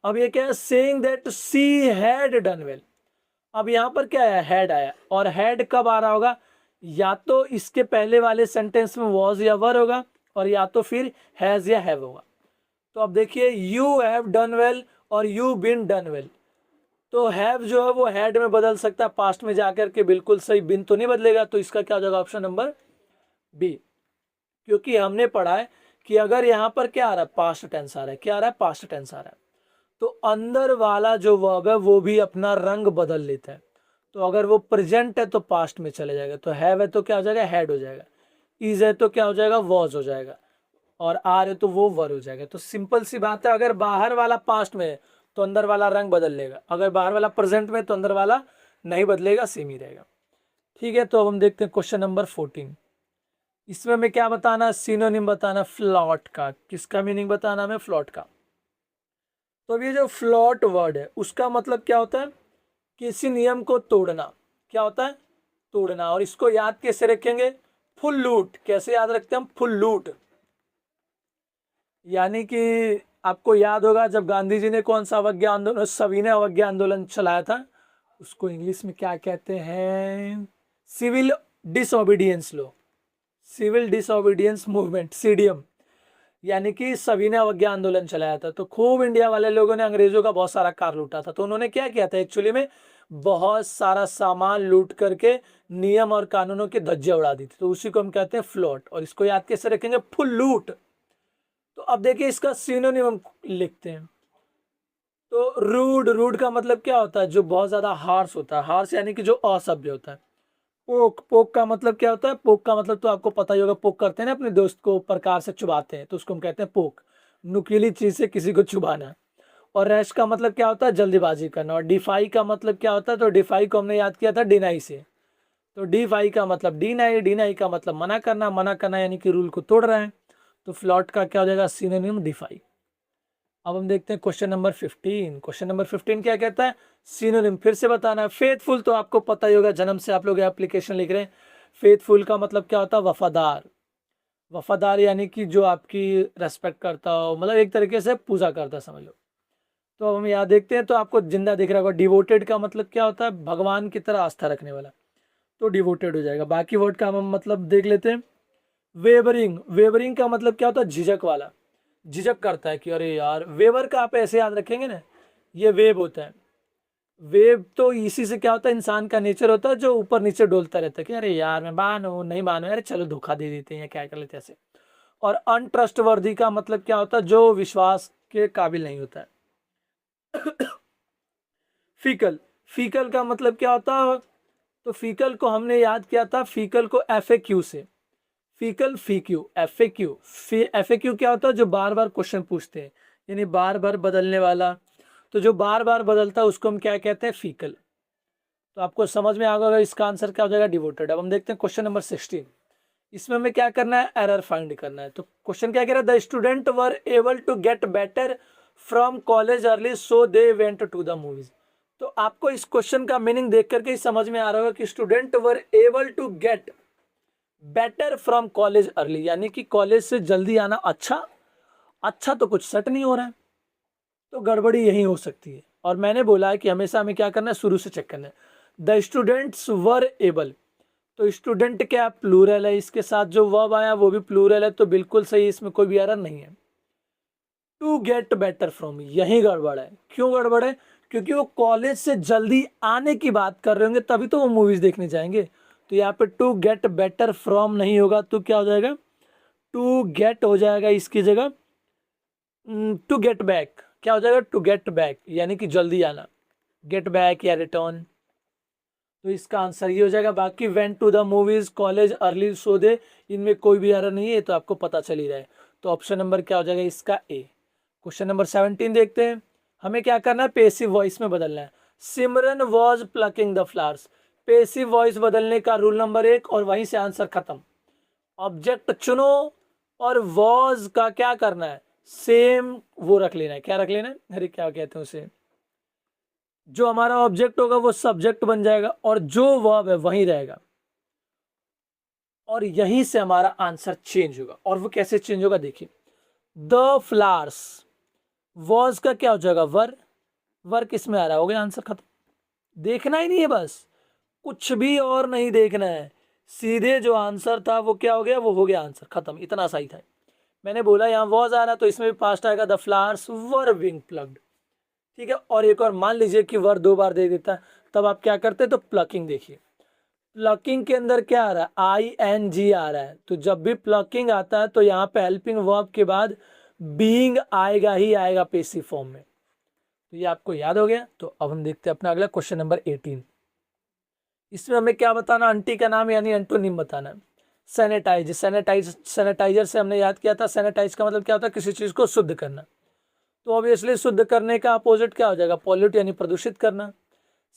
Speaker 1: अब ये क्या है? Saying that she had done well. अब यहाँ पर क्या है? हैड आया, और हैड कब आ रहा होगा? या तो इसके पहले वाले सेंटेंस में वॉज या वर होगा, और या तो फिर हैज या हैव होगा। तो अब देखिए, यू हैव डन वेल और यू बीन डन वेल। तो हैव जो है वो हैड में बदल सकता है पास्ट में जाकर के, बिल्कुल सही। बिन तो नहीं बदलेगा, तो इसका क्या हो जाएगा? Option number B. क्योंकि हमने पढ़ा है कि अगर यहाँ पर क्या आ रहा है? पास्ट टेंस आ रहा है। क्या आ रहा है? पास्ट टेंस आ रहा है। तो अंदर वाला जो वर्ब है वो भी अपना रंग बदल लेता है। तो अगर वो प्रेजेंट है तो पास्ट में चले जाएगा। तो हैव है तो क्या हो जाएगा? हैड हो जाएगा। इज है तो क्या हो जाएगा? वॉज हो जाएगा। और आर है तो वो वर हो जाएगा। तो सिंपल सी बात है, अगर बाहर वाला पास्ट में है तो अंदर वाला रंग बदल लेगा, अगर बाहर वाला प्रेजेंट में तो अंदर वाला नहीं बदलेगा, सेम ही रहेगा। ठीक है, तो अब हम देखते हैं क्वेश्चन नंबर 14। इसमें हमें क्या बताना है? सिनोनिम बताना फ्लॉट का। किसका मीनिंग बताना हमें? फ्लॉट का। तो अब ये जो फ्लॉट वर्ड है उसका मतलब क्या होता है? किसी नियम को तोड़ना। क्या होता है? तोड़ना। और इसको याद कैसे रखेंगे? फुल लूट। कैसे याद रखते हैं हम? फुल लूट। यानी कि आपको याद होगा जब गांधी जी ने कौन सा अवज्ञा आंदोलन, सविनय अवज्ञा आंदोलन चलाया था, उसको इंग्लिश में क्या कहते हैं? सिविल डिसओबीडियंस लो, सिविल डिसओबीडियंस मूवमेंट, सीडीएम। यानी कि सविनय अवज्ञा आंदोलन चलाया था। तो खूब इंडिया वाले लोगों ने अंग्रेजों का बहुत सारा कार लूटा था। तो उन्होंने क्या किया था एक्चुअली में? बहुत सारा सामान लूट करके नियम और कानूनों की धज्जियां उड़ा दी थी। तो उसी को हम कहते हैं फ्लॉट। और इसको याद कैसे रखेंगे? फुल लूट। तो अब देखिए इसका सिनोनिम हम लिखते हैं। तो रूड, रूड का मतलब क्या होता है? जो बहुत ज्यादा हार्श होता है। हार्श यानी कि जो असभ्य होता है। पोक, पोक का मतलब क्या होता है? पोक का मतलब तो आपको पता ही होगा, पोक करते हैं ना अपने दोस्त को, प्रकार से चुबाते हैं, तो उसको हम कहते हैं पोक। नुकीली चीज से किसी को चुबाना। और रैश का मतलब क्या होता है? जल्दीबाजी करना। और डिफाई का मतलब क्या होता है? तो डिफाई को हमने याद किया था डिनाई से। तो डिफाई का मतलब डिनाई, डिनाई का मतलब मना करना, मना करना यानी कि रूल को तोड़ रहा है। तो फ्लॉट का क्या हो जाएगा? Synonym defy. अब हम देखते हैं क्वेश्चन नंबर 15। क्वेश्चन नंबर 15 क्या कहता है? सिनोनिम फिर से बताना है। फेथफुल तो आपको पता ही होगा, जन्म से आप लोग एप्लीकेशन लिख रहे हैं। फेथफुल का मतलब क्या होता है? वफादार। वफादार यानी कि जो आपकी रेस्पेक्ट करता हो, मतलब एक तरीके से पूजा करता है, समझ लो। तो अब हम यहाँ देखते हैं, तो आपको जिंदा दिख रहा होगा। डिवोटेड का मतलब क्या होता है? भगवान की तरह आस्था रखने वाला। तो डिवोटेड हो जाएगा। बाकी वर्ड का हम मतलब देख लेते हैं। वेवरिंग, वेवरिंग का मतलब क्या होता है? झिझक वाला। झिझक करता है कि अरे यार, वेवर का आप ऐसे याद रखेंगे ना, ये वेव होता है। वेव तो इसी से क्या होता है? इंसान का नेचर होता है जो ऊपर नीचे डोलता रहता है कि अरे यार मैं मानो नहीं मानो, अरे चलो धोखा दे देते हैं या क्या कर लेते हैं ऐसे। और अनट्रस्टवर्दी का मतलब क्या होता है? जो विश्वास के काबिल नहीं होता है। फीकल, फीकल का मतलब क्या होता है? तो फीकल को हमने याद किया था, फीकल को FAQ से। Faecal, फीक्यू, FAQ। FAQ क्या होता है? जो बार बार क्वेश्चन पूछते हैं, यानी बार बार बदलने वाला। तो जो बार बार बदलता है उसको हम क्या कहते हैं, फीकल। तो आपको समझ में आ गया इसका आंसर क्या हो जाएगा, डिवोटेड। अब हम देखते हैं क्वेश्चन नंबर 16। इसमें हमें क्या करना है, एरर फाइंड करना है। तो क्वेश्चन क्या कह रहा है, the student were able to get better from college early so they went to the movies. तो आपको इस क्वेश्चन का मीनिंग देख करके ही समझ में आ रहा होगा कि student were able to get better from college early, यानी कि कॉलेज से जल्दी आना अच्छा तो कुछ सेट नहीं हो रहा है, तो गड़बड़ी यही हो सकती है। और मैंने बोला है कि हमेशा हमें क्या करना है, शुरू से चेक करना है। द स्टूडेंट्स वर एबल, तो स्टूडेंट क्या प्लूरल है, इसके साथ जो वर्ब आया वो भी प्लूरल है, तो बिल्कुल सही, इसमें कोई भी एरर नहीं है। टू गेट बेटर फ्रॉम, यही गड़बड़ है। क्यों गड़बड़ है, क्योंकि वो कॉलेज से जल्दी आने की बात कर रहे होंगे तभी तो वो मूवीज देखने जाएंगे। तो यहाँ पे टू गेट बेटर फ्रॉम नहीं होगा, तो क्या हो जाएगा, टू गेट हो जाएगा इसकी जगह टू गेट बैक। क्या हो जाएगा, टू गेट बैक, यानी कि जल्दी आना, गेट बैक या रिटर्न। तो इसका आंसर ये हो जाएगा। बाकी went to the movies, college early so they, इनमें कोई भी एरर नहीं है, तो आपको पता चल ही रहा है। तो ऑप्शन नंबर क्या हो जाएगा इसका, ए। क्वेश्चन नंबर 17 देखते हैं। हमें क्या करना है, पेसिव वॉइस में बदलना है। Simran was plucking the flowers, passive voice बदलने का रूल नंबर 1, और वहीं से आंसर खत्म। ऑब्जेक्ट चुनो और वॉज का क्या करना है, सेम वो रख लेना है। क्या रख लेना है, अरे क्या कहते हैं उसे, जो हमारा ऑब्जेक्ट होगा वो सब्जेक्ट बन जाएगा, और जो वर्ब है वही रहेगा, और यहीं से हमारा आंसर चेंज होगा। और वो कैसे चेंज होगा, देखिए, द फ्लावर्स, वॉज का क्या हो जाएगा, वर किस में आ रहा है, हो गया आंसर खत्म। देखना ही नहीं है, बस कुछ भी और नहीं देखना है, सीधे जो आंसर था वो क्या हो गया, वो हो गया आंसर खत्म, इतना सही था। मैंने बोला यहाँ वॉज आ रहा तो इसमें भी पास्ट आएगा, the flowers were being plucked, ठीक है। और एक और मान लीजिए कि वर 2 बार दे देता, तब आप क्या करते, तो प्लकिंग देखिए, प्लकिंग के अंदर क्या आ रहा है, ING आ रहा है। तो जब भी प्लकिंग आता है तो यहाँ पे हेल्पिंग वर्ब के बाद बीइंग आएगा ही आएगा पेसिव फॉर्म में। तो ये आपको याद हो गया। तो अब हम देखते हैं अपना अगला क्वेश्चन नंबर 18। इसमें हमें क्या बताना, आंटी का नाम यानी एंटोनिम बताना है। सैनिटाइजर से हमने याद किया था, सैनिटाइज का मतलब क्या होता है, किसी चीज को शुद्ध करना। तो ऑब्वियसली शुद्ध करने का अपोजिट क्या हो जाएगा, पॉल्यूट यानी प्रदूषित करना।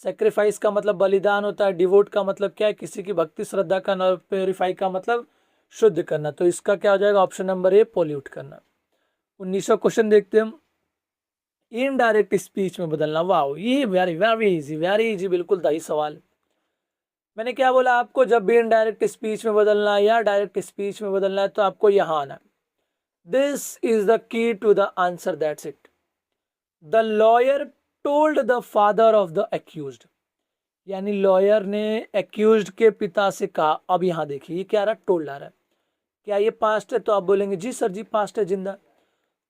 Speaker 1: सेक्रीफाइस का मतलब बलिदान होता है। डिवोट का मतलब क्या है, किसी की भक्ति श्रद्धा का। प्योरीफाई का मतलब शुद्ध करना। तो इसका क्या हो जाएगा, ऑप्शन नंबर ए, पॉल्यूट करना। 19वां क्वेश्चन देखते हैं हम, इनडायरेक्ट स्पीच में बदलना। वाह, ये वेरी वेरी इजी, बिल्कुल सही सवाल। मैंने क्या बोला आपको, जब भी इनडायरेक्ट स्पीच में बदलना है या डायरेक्ट स्पीच में बदलना है तो आपको यहाँ आना। This is the key to the answer, that's it. The lawyer told the father of the accused, यानी लॉयर ने एक्यूज्ड के पिता से कहा। अब यहाँ देखिए ये क्या आ रहा है, टोल्ड आ रहा है। क्या ये पास्ट है, तो आप बोलेंगे जी सर जी पास्ट है, जिंदा।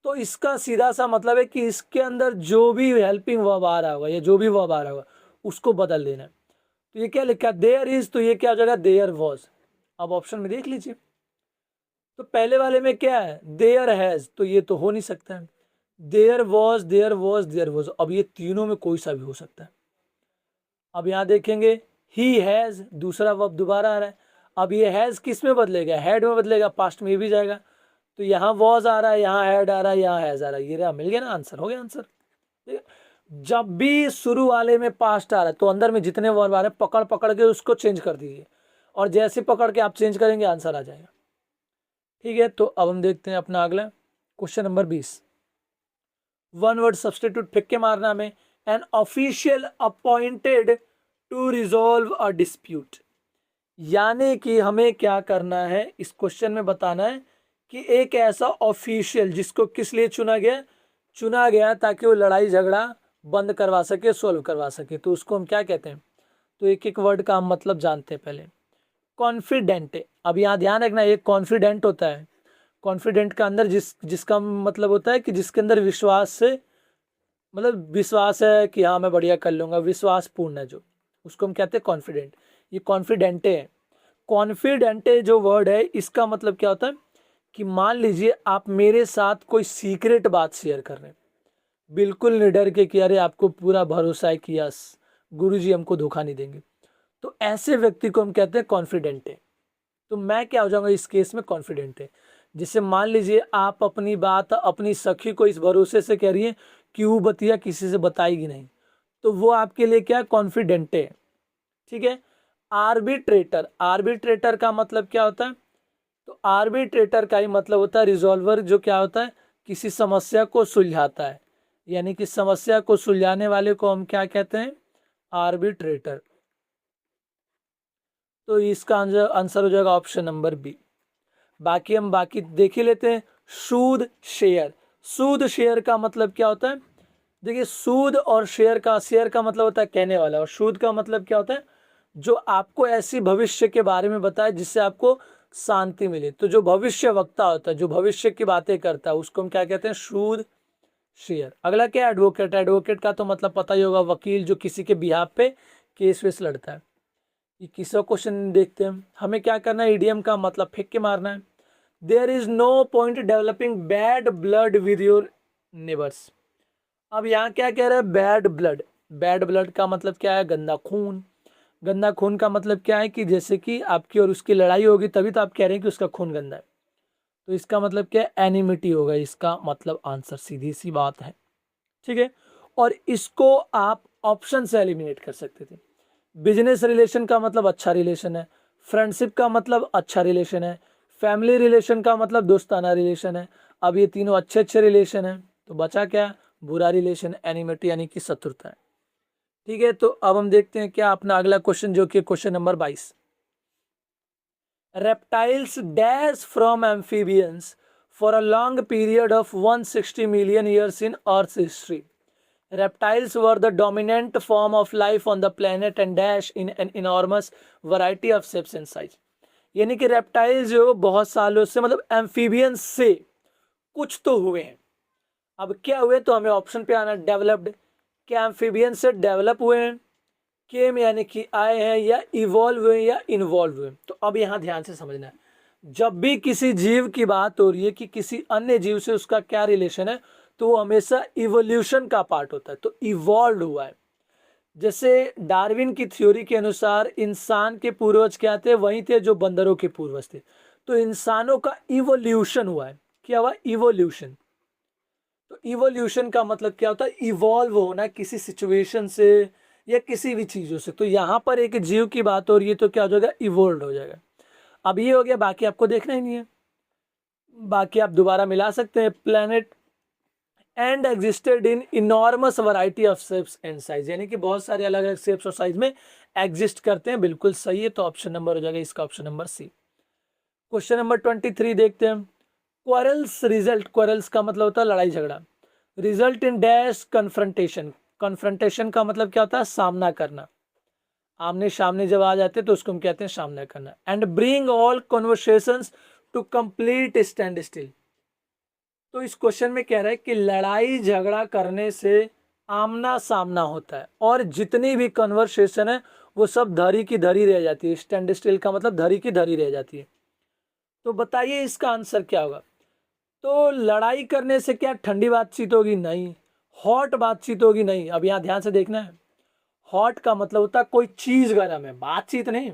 Speaker 1: तो इसका सीधा सा मतलब है कि इसके अंदर जो भी हेल्पिंग वर्ब आ रहा होगा या जो भी वर्ब आ रहा होगा उसको बदल देना है। तो ये क्या लिखा, देयर इज, तो ये क्या हो जाएगा, देयर वॉज। अब ऑप्शन में देख लीजिए, तो पहले वाले में क्या है, देयर हैज, तो ये तो हो नहीं सकता है। There was, there was, there was, अब ये तीनों में कोई सा भी हो सकता है। अब यहाँ देखेंगे, ही हैज, दूसरा वर्ब दोबारा आ रहा है। अब ये हैज किस में बदलेगा, हैड में बदलेगा, पास्ट में भी जाएगा। तो यहाँ वॉज आ रहा है, यहाँ हैड आ रहा है, यहाँ हैज आ रहा है, ये रहा, मिल गया ना आंसर, हो गया आंसर। जब भी शुरू वाले में पास्ट आ रहा है तो अंदर में जितने वर्ब आ रहे हैं पकड़ पकड़ के उसको चेंज कर दीजिए, और जैसे पकड़ के आप चेंज करेंगे आंसर आ जाएगा, ठीक है। तो अब हम देखते हैं अपना अगला question number 20। One word substitute फेंक के मारना हमें। An official appointed to resolve a dispute, यानी कि हमें क्या करना है, इस क्वेश्चन में बताना है कि एक ऐसा ऑफिशियल जिसको किस लिए चुना गया ताकि वो लड़ाई झगड़ा बंद करवा सके, सोल्व करवा सके, तो उसको हम क्या कहते हैं। तो एक एक वर्ड का हम मतलब जानते हैं पहले। कॉन्फिडेंट, अब यहाँ ध्यान रखना, एक कॉन्फिडेंट होता है, कॉन्फिडेंट का अंदर जिसका मतलब होता है कि जिसके अंदर विश्वास से मतलब विश्वास है कि हाँ मैं बढ़िया कर लूँगा, विश्वास पूर्ण है जो, उसको हम कहते हैं कॉन्फिडेंट। ये कॉन्फिडेंटे है। कॉन्फिडेंटे जो वर्ड है इसका मतलब क्या होता है कि मान लीजिए आप मेरे साथ कोई सीक्रेट बात शेयर कर रहे हैं, बिल्कुल निडर के कि अरे आपको पूरा भरोसा है कि यस गुरुजी हमको धोखा नहीं देंगे, तो ऐसे व्यक्ति को हम कहते हैं कॉन्फिडेंट है। तो मैं क्या हो जाऊंगा इस केस में, कॉन्फिडेंट है। जिससे मान लीजिए आप अपनी बात अपनी सखी को इस भरोसे से कह रही है क्यों बतिया किसी से बताएगी नहीं, तो वो आपके लिए क्या कॉन्फिडेंट है। ठीक है। आर्बिट्रेटर, आर्बिट्रेटर का मतलब क्या होता है, तो आर्बिट्रेटर का ही मतलब होता है रिजॉल्वर, जो क्या होता है किसी समस्या को सुलझाता है, यानी कि समस्या को सुलझाने वाले को हम क्या कहते हैं, आर्बिट्रेटर। तो इसका आंसर हो जाएगा ऑप्शन नंबर बी। बाकी हम बाकी देख ही लेते हैं। सूद शेयर, सूद शेयर का मतलब क्या होता है, देखिए सूद और शेयर का मतलब होता है कहने वाला, और सूद का मतलब क्या होता है जो आपको ऐसी भविष्य के बारे में बताए जिससे आपको शांति मिले। तो जो भविष्य वक्ता होता है, जो भविष्य की बातें करता है, उसको हम क्या कहते हैं, सूद शेयर। अगला क्या है, एडवोकेट। एडवोकेट का तो मतलब पता ही होगा, वकील जो किसी के बिहाफ पे केस वेस लड़ता है। 21वां क्वेश्चन देखते हैं, हमें क्या करना है, ईडीएम का मतलब फेंक के मारना है। There is no point developing bad blood with your neighbours. अब यहाँ क्या कह रहा है, बैड ब्लड। बैड ब्लड का मतलब क्या है, गंदा खून। गंदा खून का मतलब क्या है कि जैसे कि आपकी और उसकी लड़ाई होगी तभी तो आप कह रहे हैं कि उसका खून गंदा है, तो इसका मतलब क्या है, एनिमिटी होगा इसका मतलब आंसर, सीधी सी बात है। ठीक है। और इसको आप ऑप्शन से एलिमिनेट कर सकते थे। बिजनेस रिलेशन का मतलब अच्छा रिलेशन है, फ्रेंडशिप का मतलब अच्छा रिलेशन है, फैमिली रिलेशन का मतलब दोस्ताना रिलेशन है। अब ये तीनों अच्छे अच्छे रिलेशन है, तो बचा क्या, बुरा रिलेशन, एनिमिटी यानी कि शत्रुता है। ठीक है। तो अब हम देखते हैं क्या अपना अगला क्वेश्चन, जो कि question number 22। reptiles dash from amphibians for a long period of 160 million years in Earth's history. Reptiles were the dominant form of life on the planet and dash in an enormous variety of shapes and size. यानी कि reptile जो बहुत सालों से मतलब amphibians से कुछ तो हुए हैं। अब क्या हुए, तो हमें ऑप्शन पे आना, डेवलप्ड। क्या एम्फीबियंस से डेवलप हुए हैं, केम यानी कि आए हैं, या इवॉल्व हुए या इन्वॉल्व हुए। तो अब यहाँ ध्यान से समझना है, जब भी किसी जीव की बात हो रही है कि किसी अन्य जीव से उसका क्या रिलेशन है, तो वो हमेशा इवोल्यूशन का पार्ट होता है, तो इवॉल्व हुआ है। जैसे डार्विन की थ्योरी के अनुसार इंसान के पूर्वज क्या थे, वही थे जो बंदरों के पूर्वज थे, तो इंसानों का इवोल्यूशन हुआ है। क्या हुआ, इवोल्यूशन। तो इवोल्यूशन का मतलब क्या होता है, इवॉल्व होना किसी सिचुएशन से या किसी भी चीजों से। तो यहाँ पर एक जीव की बात हो रही है, तो क्या हो जाएगा, इवोल्व हो जाएगा। अब ये हो गया, बाकी आपको देखना ही नहीं है, बाकी आप दोबारा मिला सकते हैं। Planet and existed in enormous variety of shapes and size, यानी कि बहुत सारे अलग अलग शेप्स और साइज में एग्जिस्ट करते हैं, बिल्कुल सही है। तो ऑप्शन नंबर हो जाएगा इसका option number C. Question number 23 देखते हैं। क्वारल्स रिजल्ट, क्वारल्स का मतलब होता है लड़ाई झगड़ा। Result in dash confrontation, confrontation का मतलब क्या होता है, सामना करना। आमने सामने जब आ जाते हैं तो उसको हम कहते हैं सामना करना। And bring all conversations to complete stand still. तो इस क्वेश्चन में कह रहा है कि लड़ाई झगड़ा करने से आमना सामना होता है, और जितनी भी कन्वर्सेशन है वो सब धरी की धरी रह जाती है। स्टैंड स्टिल का मतलब धरी की धरी रह जाती है। तो बताइए इसका आंसर क्या होगा। तो लड़ाई करने से क्या ठंडी बातचीत होगी, नहीं। हॉट बातचीत होगी, नहीं। अब यहाँ ध्यान से देखना है, हॉट का मतलब होता है कोई चीज गर्म है, बातचीत नहीं।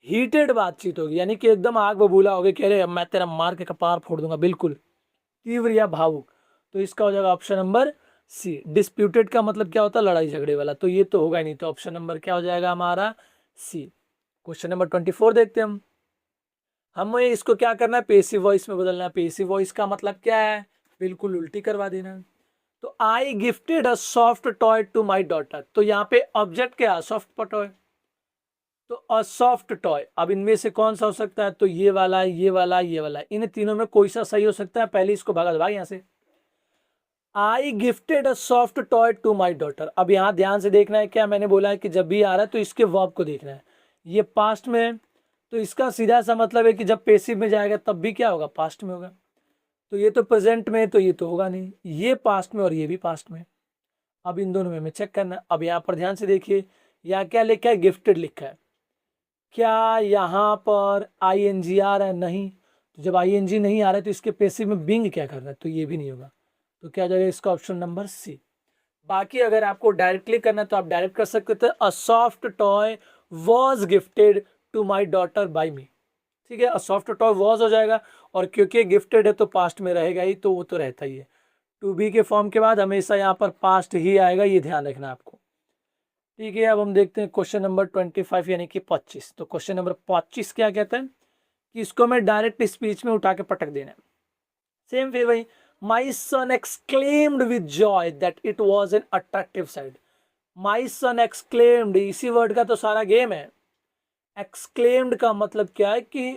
Speaker 1: हीटेड बातचीत होगी, यानी कि एकदम आग बबूला होगी, कह रहे मैं तेरा मार के कपार फोड़ दूंगा, बिल्कुल तीव्र या भावुक। तो इसका हो जाएगा ऑप्शन नंबर सी। डिस्प्यूटेड का मतलब क्या होता है, लड़ाई झगड़े वाला, तो ये तो होगा ही नहीं, तो ऑप्शन नंबर क्या हो जाएगा हमारा, सी। क्वेश्चन नंबर 24 देखते हैं हम। हमें इसको क्या करना है, पेसिव वॉइस में बदलना है। पेसिव वॉइस का मतलब क्या है, बिल्कुल उल्टी करवा देना है। तो I gifted a soft toy to my daughter, तो यहाँ पे ऑब्जेक्ट क्या है, सॉफ्ट टॉय। तो अ सॉफ्ट टॉय, अब इनमें से कौन सा हो सकता है, तो ये वाला, ये वाला, ये वाला, इन तीनों में कोई सा सही हो सकता है, पहले इसको भगा दो भाग यहाँ से। I gifted a soft toy to my daughter. अब यहाँ ध्यान से देखना है, क्या मैंने बोला है कि जब भी आ रहा है तो इसके वर्ब को देखना है। ये पास्ट में है, तो इसका सीधा सा मतलब है कि जब पेसिव में जाएगा तब भी क्या होगा, पास्ट में होगा। तो ये तो प्रेजेंट में है, तो ये तो होगा नहीं। ये पास्ट में और ये भी पास्ट में। अब इन दोनों में हमें चेक करना है। अब यहाँ पर ध्यान से देखिए, यहाँ क्या लिखा है, गिफ्टेड लिखा है। क्या यहाँ पर आई एन जी आ रहा है, नहीं। तो जब आई एन जी नहीं आ रहा है तो इसके पेसिव में बिंग क्या कर रहा है, तो ये भी नहीं होगा। तो क्या जाएगा इसका ऑप्शन नंबर सी। बाकी अगर आपको डायरेक्टली करना है तो आप डायरेक्ट कर सकते थे, a soft toy was gifted to my daughter by me. ठीक है, अ सॉफ्ट टॉय वॉज हो जाएगा, और क्योंकि गिफ्टेड है तो पास्ट में रहेगा ही, तो वो तो रहता ही है। टू बी के फॉर्म के बाद हमेशा यहाँ पर पास्ट ही आएगा, ये ध्यान रखना आपको। ठीक है, अब हम देखते हैं क्वेश्चन नंबर 25 यानी कि 25। तो क्वेश्चन नंबर 25 क्या कहता है कि इसको मैं डायरेक्ट स्पीच में उठा के पटक देना है। सेम फिर वही, my son exclaimed with joy that it was an attractive side. My son exclaimed, इसी वर्ड का तो सारा गेम है। एक्सक्लेम्ड का मतलब क्या है कि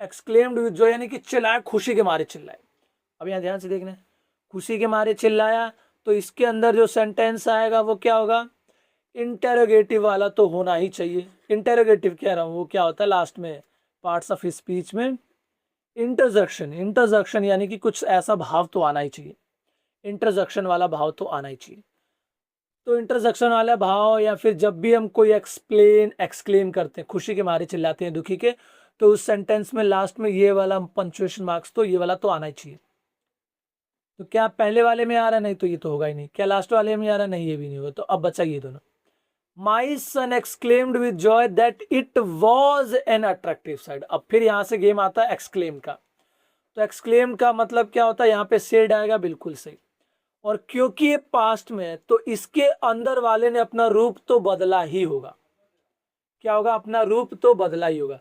Speaker 1: एक्सक्लेम्ड विद जॉय यानी कि चिल्लाया, खुशी के मारे चिल्लाए। अब यहाँ ध्यान से देखना है, खुशी के मारे चिल्लाया, तो इसके अंदर जो सेंटेंस आएगा वो क्या होगा, इंटेरोगेटिव वाला तो होना ही चाहिए। इंटेरोगेटिव कह रहा हूँ, वो क्या होता है लास्ट में पार्ट्स ऑफ स्पीच में, इंटरजेक्शन। इंटरजेक्शन यानी कि कुछ ऐसा भाव तो आना ही चाहिए, इंटरजेक्शन वाला भाव तो आना ही चाहिए। तो इंटरजेक्शन वाला भाव, या फिर जब भी हम कोई एक्सक्लेम करते हैं, खुशी के मारे चिल्लाते हैं, दुखी के, तो उस सेंटेंस में लास्ट में ये वाला पंक्चुएशन मार्क्स, तो ये वाला तो आना ही चाहिए। तो क्या पहले वाले में आ रहा है, नहीं तो ये तो होगा ही नहीं। क्या लास्ट वाले में आ रहा है, नहीं ये भी नहीं होगा। तो अब बचा ये दोनों। My son exclaimed with joy that it was an attractive side. अब फिर यहां से गेम आता है एक्सक्लेम का। तो एक्सक्लेम का मतलब क्या होता है, यहाँ पे सेड आएगा, बिल्कुल सही। और क्योंकि ये पास्ट में है, तो इसके अंदर वाले ने अपना रूप तो बदला ही होगा। क्या होगा, अपना रूप तो बदला ही होगा।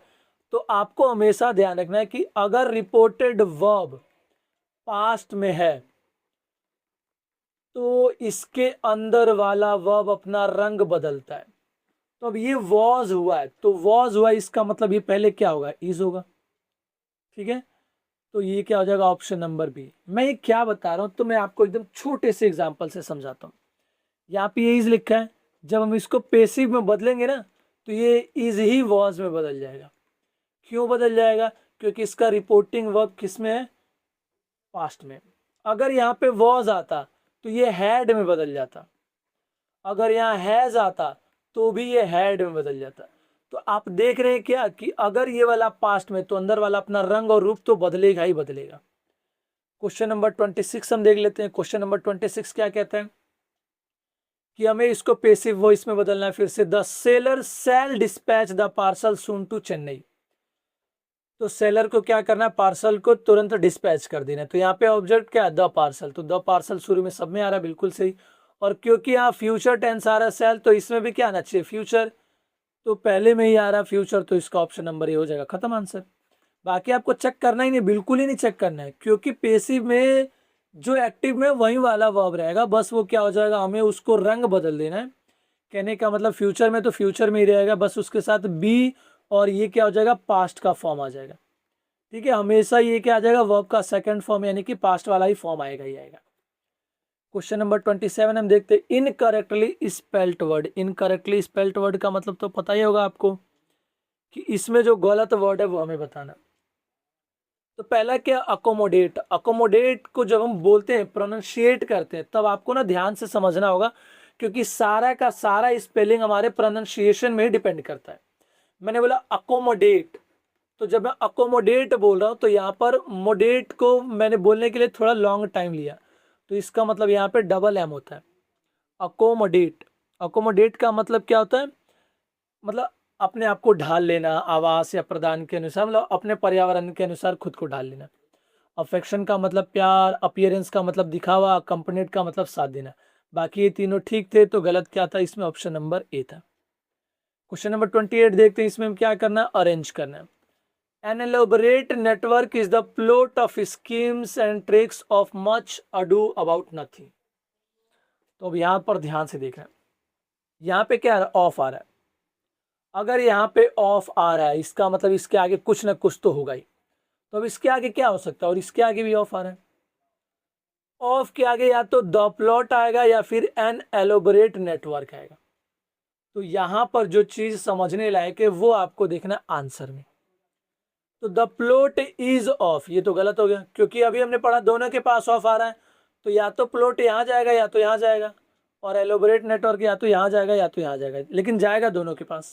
Speaker 1: तो आपको हमेशा ध्यान रखना है कि अगर रिपोर्टेड वर्ब पास्ट में है, तो इसके अंदर वाला वर्ब अपना रंग बदलता है। तो अब ये वॉज हुआ है, तो वॉज हुआ, इसका मतलब ये पहले क्या होगा, इज होगा। ठीक है, तो ये क्या हो जाएगा, ऑप्शन नंबर बी। मैं ये क्या बता रहा हूं, तो मैं आपको एकदम छोटे से एग्जांपल से समझाता हूं। यहाँ पे ये इज लिखा है, जब हम इसको पेसिव में बदलेंगे ना, तो ये इज ही वॉज में बदल जाएगा। क्यों बदल जाएगा, क्योंकि इसका रिपोर्टिंग वर्ब किस में है, पास्ट में। अगर यहाँ पे वॉज आता तो ये हैड में बदल जाता, अगर यहाँ हैज आता तो भी ये हैड में बदल जाता। तो आप देख रहे हैं क्या कि अगर ये वाला पास्ट में, तो अंदर वाला अपना रंग और रूप तो बदलेगा ही बदलेगा। क्वेश्चन नंबर 26 हम देख लेते हैं। क्वेश्चन नंबर 26 क्या कहता है कि हमें इसको पेसिव वॉइस में बदलना है। फिर से, the seller shall dispatch the parcel soon to Chennai. तो सेलर को क्या करना है, पार्सल को तुरंत डिस्पैच कर देना है। तो यहाँ पे ऑब्जेक्ट क्या है, द पार्सल। तो द पार्सल शुरू में सब में आ रहा है, बिल्कुल सही। और क्योंकि यहाँ फ्यूचर टेंस आ रहा है सेल, तो इसमें भी क्या आना चाहिए, फ्यूचर। तो पहले में ही आ रहा है फ्यूचर, तो इसका ऑप्शन नंबर ये हो जाएगा, खत्म आंसर। बाकी आपको चेक करना ही नहीं, बिल्कुल ही नहीं चेक करना है, क्योंकि पेसिव में जो एक्टिव में वही वाला वर्ब रहेगा, बस वो क्या हो जाएगा, हमें उसको रंग बदल देना है। कहने का मतलब फ्यूचर में तो फ्यूचर में ही रहेगा, बस उसके साथ बी और ये क्या हो जाएगा, पास्ट का फॉर्म आ जाएगा। ठीक है, हमेशा ये क्या आ जाएगा, वर्ब का सेकंड फॉर्म, यानी कि पास्ट वाला ही फॉर्म आएगा ही आएगा। क्वेश्चन नंबर 27 हम देखते हैं, incorrectly spelt word. Incorrectly spelt word का मतलब तो पता ही होगा आपको कि इसमें जो गलत वर्ड है वो हमें बताना। तो पहला क्या, अकोमोडेट। अकोमोडेट को जब हम बोलते हैं, प्रोनाउंशिएट करते हैं, तब आपको ना ध्यान से समझना होगा, क्योंकि सारा का सारा स्पेलिंग हमारे प्रोनाउंशिएशन में डिपेंड करता है। मैंने बोला अकोमोडेट, तो जब मैं अकोमोडेट बोल रहा हूँ, तो यहाँ पर मोडेट को मैंने बोलने के लिए थोड़ा लॉन्ग टाइम लिया, तो इसका मतलब यहाँ पे डबल एम होता है, अकोमोडेट। अकोमोडेट का मतलब क्या होता है, मतलब अपने आप को ढाल लेना, आवास या प्रदान के अनुसार, मतलब अपने पर्यावरण के अनुसार खुद को ढाल लेना। अफेक्शन का मतलब प्यार, अपीयरेंस का मतलब दिखावा, अकम्पनेट का मतलब साथ देना। बाकी ये तीनों ठीक थे, तो गलत क्या था, इसमें ऑप्शन नंबर ए था। क्वेश्चन नंबर 28 देखते हैं, इसमें क्या करना है, अरेंज करना है। An elaborate network is the plot of schemes and tricks of much ado about nothing. तो अब यहां पर ध्यान से देखना, यहाँ पे क्या ऑफ आ रहा है। अगर यहाँ पे ऑफ आ रहा है, इसका मतलब इसके आगे कुछ ना कुछ तो होगा ही। तो अब इसके आगे क्या हो सकता है, और इसके आगे भी ऑफ आ रहा है। ऑफ के आगे या तो द प्लॉट आएगा या फिर एन एलोबरेट नेटवर्क आएगा। तो यहां पर जो चीज समझने लायक है वो आपको देखना आंसर में। तो द प्लॉट इज ऑफ, ये तो गलत हो गया, क्योंकि अभी हमने पढ़ा दोनों के पास ऑफ आ रहा है, तो या तो प्लॉट यहाँ जाएगा या तो यहाँ जाएगा, और एलोबरेट नेटवर्क या तो यहाँ जाएगा या तो यहाँ जाएगा, लेकिन जाएगा दोनों के पास।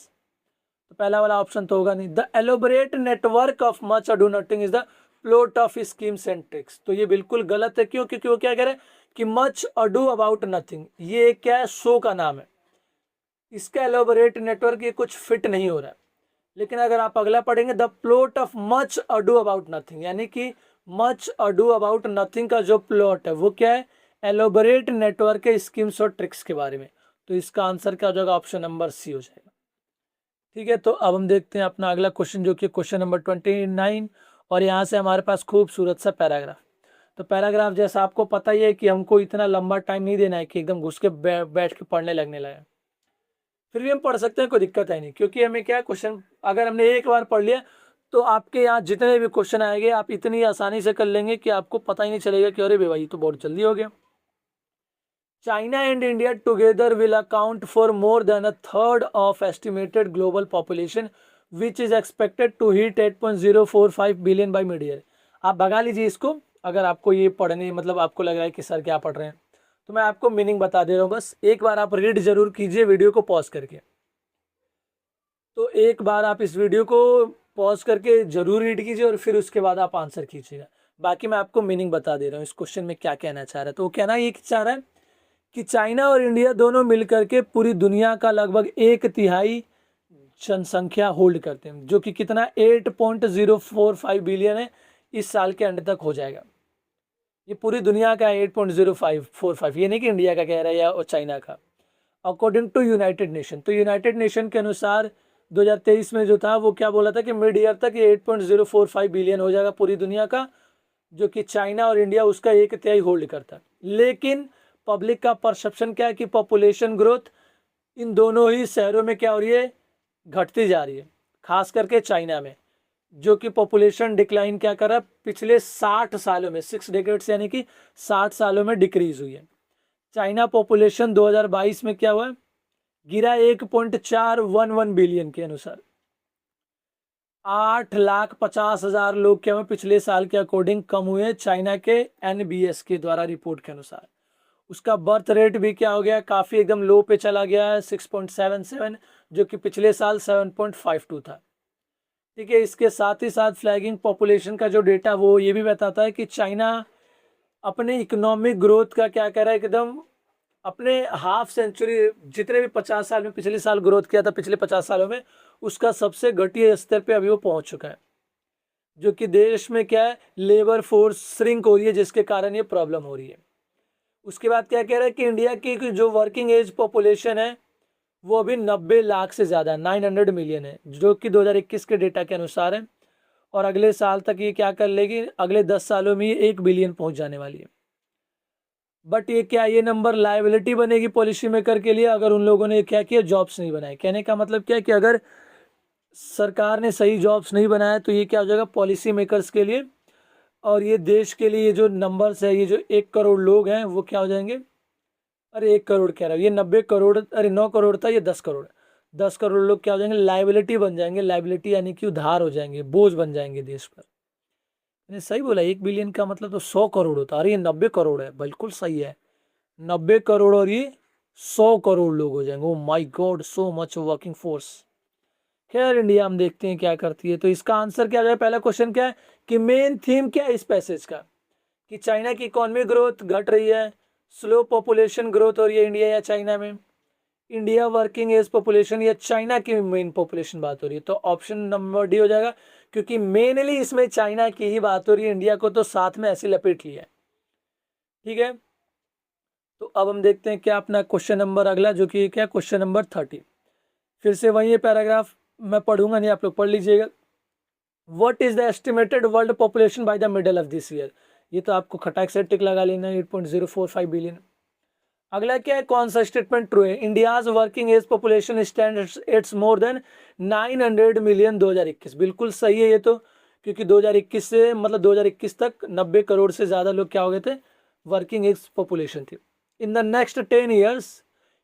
Speaker 1: तो पहला वाला ऑप्शन तो होगा नहीं। The elaborate network of much ado nothing is the plot of schemes and tricks. तो ये बिल्कुल गलत है, क्यों, क्योंकि वो क्या कह रहे हैं कि मच अडू अबाउट नथिंग, ये क्या है, शो का नाम है, इसका एलोबरेट नेटवर्क ये कुछ फिट नहीं हो रहा है। लेकिन अगर आप अगला पढ़ेंगे, the plot of much ado about nothing, यानी कि मच अडू अबाउट नथिंग का जो प्लॉट है वो क्या है, एलोबरेट नेटवर्क के स्कीम्स और ट्रिक्स के बारे में। तो इसका आंसर क्या हो जाएगा, ऑप्शन नंबर सी हो जाएगा। ठीक है, तो अब हम देखते हैं अपना अगला क्वेश्चन जो कि क्वेश्चन नंबर 29, और यहाँ से हमारे पास खूबसूरत सा पैराग्राफ। तो पैराग्राफ जैसा आपको पता ही है कि हमको इतना लंबा टाइम नहीं देना है कि एकदम घुस के बैठ के पढ़ने लगने लगे, फिर भी हम पढ़ सकते हैं, कोई दिक्कत है नहीं, क्योंकि हमें क्या क्वेश्चन अगर हमने एक बार पढ़ लिया तो आपके यहाँ जितने भी क्वेश्चन आएंगे आप इतनी आसानी से कर लेंगे कि आपको पता ही नहीं चलेगा कि अरे भाई तो बहुत जल्दी हो गया। China and India together will account for more than a third of estimated global population which is expected to hit 8.045 billion by mid year. आप भगा लीजिए इसको, अगर आपको ये पढ़ने मतलब आपको लग रहा है कि सर क्या पढ़ रहे हैं, तो मैं आपको मीनिंग बता दे रहा हूँ, बस एक बार आप रीड जरूर कीजिए वीडियो को पॉज करके। तो एक बार आप इस वीडियो को पॉज करके जरूर रीड कीजिए और फिर उसके बाद आप आंसर कीजिएगा। बाकी मैं आपको मीनिंग बता दे रहा हूँ इस क्वेश्चन में क्या कहना चाह रहा है। तो वो कहना ये चाह रहा है कि चाइना और इंडिया दोनों मिलकर के पूरी दुनिया का लगभग 1/3 जनसंख्या होल्ड करते हैं, जो कि कितना 8.045 बिलियन है, इस साल के एंड तक हो जाएगा। ये पूरी दुनिया का 8.0545, ये नहीं कि इंडिया का कह रहा है या चाइना का। अकॉर्डिंग टू यूनाइटेड नेशन, तो यूनाइटेड नेशन के अनुसार 2023 में जो था वो क्या बोला था कि मिड ईयर तक ये 8.045 बिलियन हो जाएगा पूरी दुनिया का, जो कि चाइना और इंडिया उसका 1/3 होल्ड करता है। लेकिन पब्लिक का परसेप्शन क्या है कि पॉपुलेशन ग्रोथ इन दोनों ही शहरों में क्या हो रही है, घटती जा रही है, खास करके चाइना में, जो कि पॉपुलेशन डिक्लाइन क्या कर रहा है पिछले 60 सालों में, 6 डेकेड्स यानी कि 60 सालों में डिक्रीज हुई है। चाइना पॉपुलेशन 2022 में क्या हुआ, गिरा 1.411 बिलियन के अनुसार। 8,50,000 लोग क्या हुए पिछले साल के अकॉर्डिंग कम हुए चाइना के NBS के द्वारा रिपोर्ट के अनुसार। उसका बर्थ रेट भी क्या हो गया, काफ़ी एकदम लो पे चला गया है, 6.77, जो कि पिछले साल 7.52 था। ठीक है, इसके साथ ही साथ फ्लैगिंग पॉपुलेशन का जो डेटा वो ये भी बताता है कि चाइना अपने इकोनॉमिक ग्रोथ का क्या कर रहा है, एकदम अपने हाफ सेंचुरी जितने भी 50 साल में पिछले साल ग्रोथ किया था पिछले 50 सालों में, उसका सबसे घटिया स्तर पे अभी वो पहुंच चुका है, जो कि देश में क्या है लेबर फोर्स श्रिंक हो रही है, जिसके कारण ये प्रॉब्लम हो रही है। उसके बाद क्या कह रहा है कि इंडिया की जो वर्किंग एज पॉपुलेशन है वो अभी 90 लाख से ज़्यादा 900 मिलियन है, जो कि 2021 के डेटा के अनुसार है, और अगले साल तक ये क्या कर लेगी, अगले 10 सालों में ये 1 बिलियन पहुंच जाने वाली है। बट ये क्या, ये नंबर लायबिलिटी बनेगी पॉलिसी मेकर के लिए अगर उन लोगों ने क्या किया, जॉब्स नहीं बनाए। कहने का मतलब क्या है कि अगर सरकार ने सही जॉब्स नहीं बनाया तो ये क्या हो जाएगा पॉलिसी मेकर्स के लिए, और ये देश के लिए जो नंबर्स है, ये जो 1 करोड़ लोग हैं वो क्या हो जाएंगे, अरे 1 करोड़ कह रहा हूँ, ये 90 करोड़, अरे 9 करोड़ था, ये 10 करोड़, 10 करोड़ लोग क्या हो जाएंगे, लायबिलिटी बन जाएंगे। लायबिलिटी यानी कि उधार हो जाएंगे, बोझ बन जाएंगे देश पर। मैंने सही बोला, 1 बिलियन का मतलब तो 100 करोड़ होता, अरे ये 90 करोड़ है, बिल्कुल सही है, 90 करोड़ और ये 100 करोड़ लोग हो जाएंगे। Oh my God, so much working force. खैर इंडिया हम देखते हैं क्या करती है। तो इसका आंसर क्या है, पहला क्वेश्चन क्या है कि मेन थीम क्या है इस पैसेज का, कि चाइना की इकोनॉमी ग्रोथ घट रही है, स्लो पॉपुलेशन ग्रोथ हो रही है इंडिया या चाइना में, इंडिया वर्किंग एज पॉपुलेशन या चाइना की मेन पॉपुलेशन बात हो रही है। तो ऑप्शन नंबर डी हो जाएगा, क्योंकि मेनली इसमें चाइना की ही बात हो रही है, इंडिया को तो साथ में ऐसे लपेट लिया है। ठीक है, तो अब हम देखते हैं क्या अपना क्वेश्चन नंबर अगला, जो कि क्या क्वेश्चन नंबर 30। फिर से वही पैराग्राफ मैं पढ़ूंगा नहीं, आप लोग पढ़ लीजिएगा। What is the estimated world population by the middle of this year, ये तो आपको खटाक से टिक लगा लेना, 8.045 बिलियन। अगला क्या है, कौन सा स्टेटमेंट ट्रू है, India's working age population stands its more than 900 million 2021, बिल्कुल सही है ये तो, क्योंकि 2021 से मतलब 2021 तक 90 करोड़ से ज़्यादा लोग क्या हो गए थे, वर्किंग एज पॉपुलेशन थी। In the next 10 years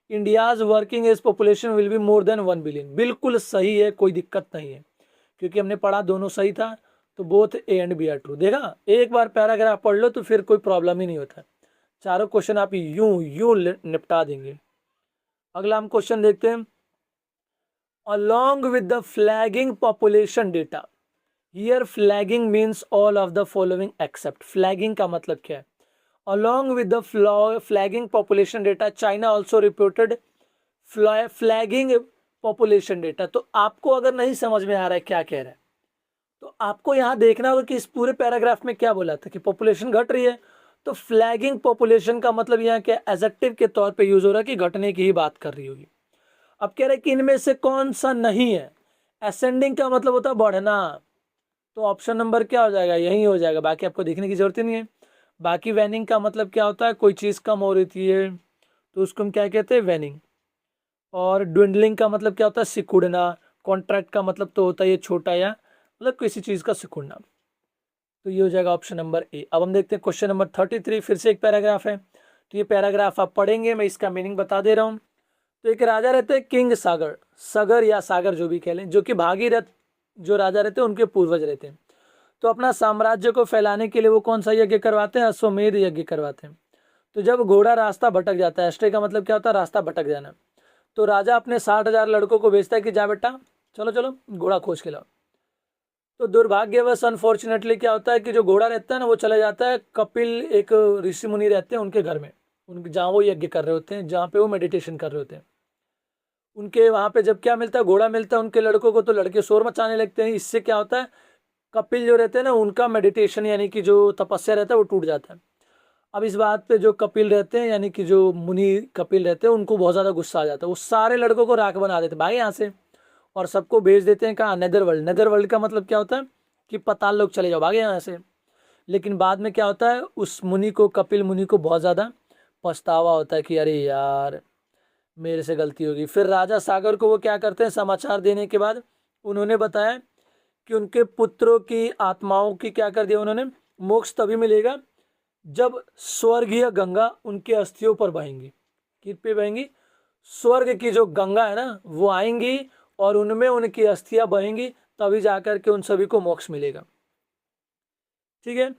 Speaker 1: India's working age population will be more than 1 billion, बिल्कुल सही है, कोई दिक्कत नहीं है, क्योंकि हमने पढ़ा दोनों सही था, तो both A and B are true. देखा, एक बार पैराग्राफ पढ़ लो तो फिर कोई प्रॉब्लम ही नहीं होता, चारों क्वेश्चन आप यूं निपटा देंगे। अगला हम क्वेश्चन देखते हैं, along with the flagging population data, here flagging means all of the following except, flagging का मतलब क्या है, along with the flagging population data China also reported flagging population data. तो आपको अगर नहीं समझ में आ रहा है क्या कह रहा है, तो तो आपको यहाँ देखना होगा कि इस पूरे पैराग्राफ में क्या बोला था कि पॉपुलेशन घट रही है, तो फ्लैगिंग पॉपुलेशन का मतलब यहाँ क्या एडजेक्टिव के तौर पे यूज हो रहा है कि घटने की ही बात कर रही होगी। अब कह रहे हैं कि इनमें से कौन सा नहीं है। असेंडिंग का मतलब होता है बढ़ना, तो ऑप्शन नंबर क्या हो जाएगा, यही हो जाएगा, बाकी आपको देखने की जरूरत ही नहीं है। बाकी वैनिंग का मतलब क्या होता है, कोई चीज़ कम हो रही है तो उसको हम क्या कहते हैं, वैनिंग। और ड्विंडलिंग का मतलब क्या होता है, सिकुड़ना। कॉन्ट्रैक्ट का मतलब तो होता है ये छोटा या मतलब किसी चीज़ का सिकुड़ना। तो ये हो जाएगा ऑप्शन नंबर ए। अब हम देखते हैं क्वेश्चन नंबर 33, फिर से एक पैराग्राफ है, तो ये पैराग्राफ आप पढ़ेंगे, मैं इसका मीनिंग बता दे रहा हूँ। तो एक राजा रहते हैं किंग सागर, सगर या सागर जो भी कह लें, जो कि भागीरथ जो राजा रहते हैं उनके पूर्वज रहते हैं। तो अपना साम्राज्य को फैलाने के लिए वो कौन सा यज्ञ करवाते हैं, अश्वमेध यज्ञ करवाते हैं। तो जब घोड़ा रास्ता भटक जाता है, एस्ट्रे का मतलब क्या होता है, रास्ता भटक जाना, तो राजा अपने 60,000 लड़कों को भेजता है कि जा बेटा चलो चलो घोड़ा खोज के लाओ। तो दुर्भाग्यवश अनफॉर्चुनेटली क्या होता है कि जो घोड़ा रहता है ना वो चला जाता है कपिल, एक ऋषि मुनि रहते हैं उनके घर में, उनके जहाँ वो यज्ञ कर रहे होते हैं, जहाँ पे वो मेडिटेशन कर रहे होते हैं। उनके वहाँ पे जब क्या मिलता है, घोड़ा मिलता है उनके लड़कों को, तो लड़के शोर मचाने लगते हैं। इससे क्या होता है, कपिल जो रहते हैं ना उनका मेडिटेशन यानी कि जो तपस्या रहता है वो टूट जाता है। अब इस बात पे जो कपिल रहते हैं यानी कि जो मुनि कपिल रहते हैं उनको बहुत ज़्यादा गुस्सा आ जाता है। वो सारे लड़कों को राख बना देते हैं, भाई यहाँ से, और सबको भेज देते हैं कहाँ, नेदर वर्ल्ड। नेदर वर्ल्ड का मतलब क्या होता है कि पाताल लोग चले जाओ, भागे यहाँ से। लेकिन बाद में क्या होता है, उस मुनि को, कपिल मुनि को बहुत ज़्यादा पछतावा होता है कि अरे यार मेरे से गलती होगी। फिर राजा सागर को वो क्या करते हैं, समाचार देने के बाद उन्होंने बताया कि उनके पुत्रों की आत्माओं की क्या कर दिया उन्होंने, मोक्ष तभी मिलेगा जब स्वर्गीय गंगा उनके अस्थियों पर बहेंगी। किस पे बहेंगी, स्वर्ग की जो गंगा है ना वो आएंगी और उनमें उनकी अस्थियां बहेंगी, तभी जाकर के उन सभी को मोक्ष मिलेगा। ठीक है,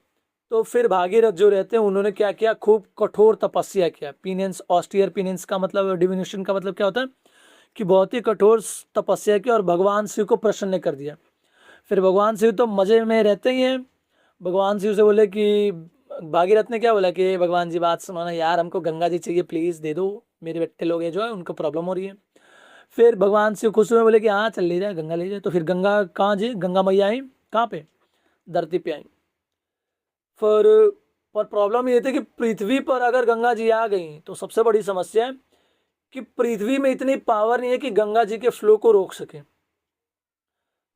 Speaker 1: तो फिर भागीरथ जो रहते हैं उन्होंने क्या किया, खूब कठोर तपस्या किया। पीनेंस, ऑस्टियर पीनेंस का मतलब, डिविनेशन का मतलब क्या होता है कि बहुत ही कठोर तपस्या की और भगवान शिव को प्रसन्न कर दिया। फिर भगवान शिव तो मजे में रहते ही हैं। भगवान शिव से बोले कि, भागीरथ ने क्या बोला कि भगवान जी बात सुनो ना यार, हमको गंगा जी चाहिए, प्लीज़ दे दो, मेरे बेटे लोग हैं जो है उनको प्रॉब्लम हो रही है। फिर भगवान शिव खुश हुए, बोले कि हाँ चल ले जाए, गंगा ले जाए। तो फिर गंगा कहाँ जी, गंगा मैया आई कहाँ पे, धरती पे आई। फिर पर प्रॉब्लम ये थी कि पृथ्वी पर अगर गंगा जी आ गई तो सबसे बड़ी समस्या है कि पृथ्वी में इतनी पावर नहीं है कि गंगा जी के फ्लो को रोक सके।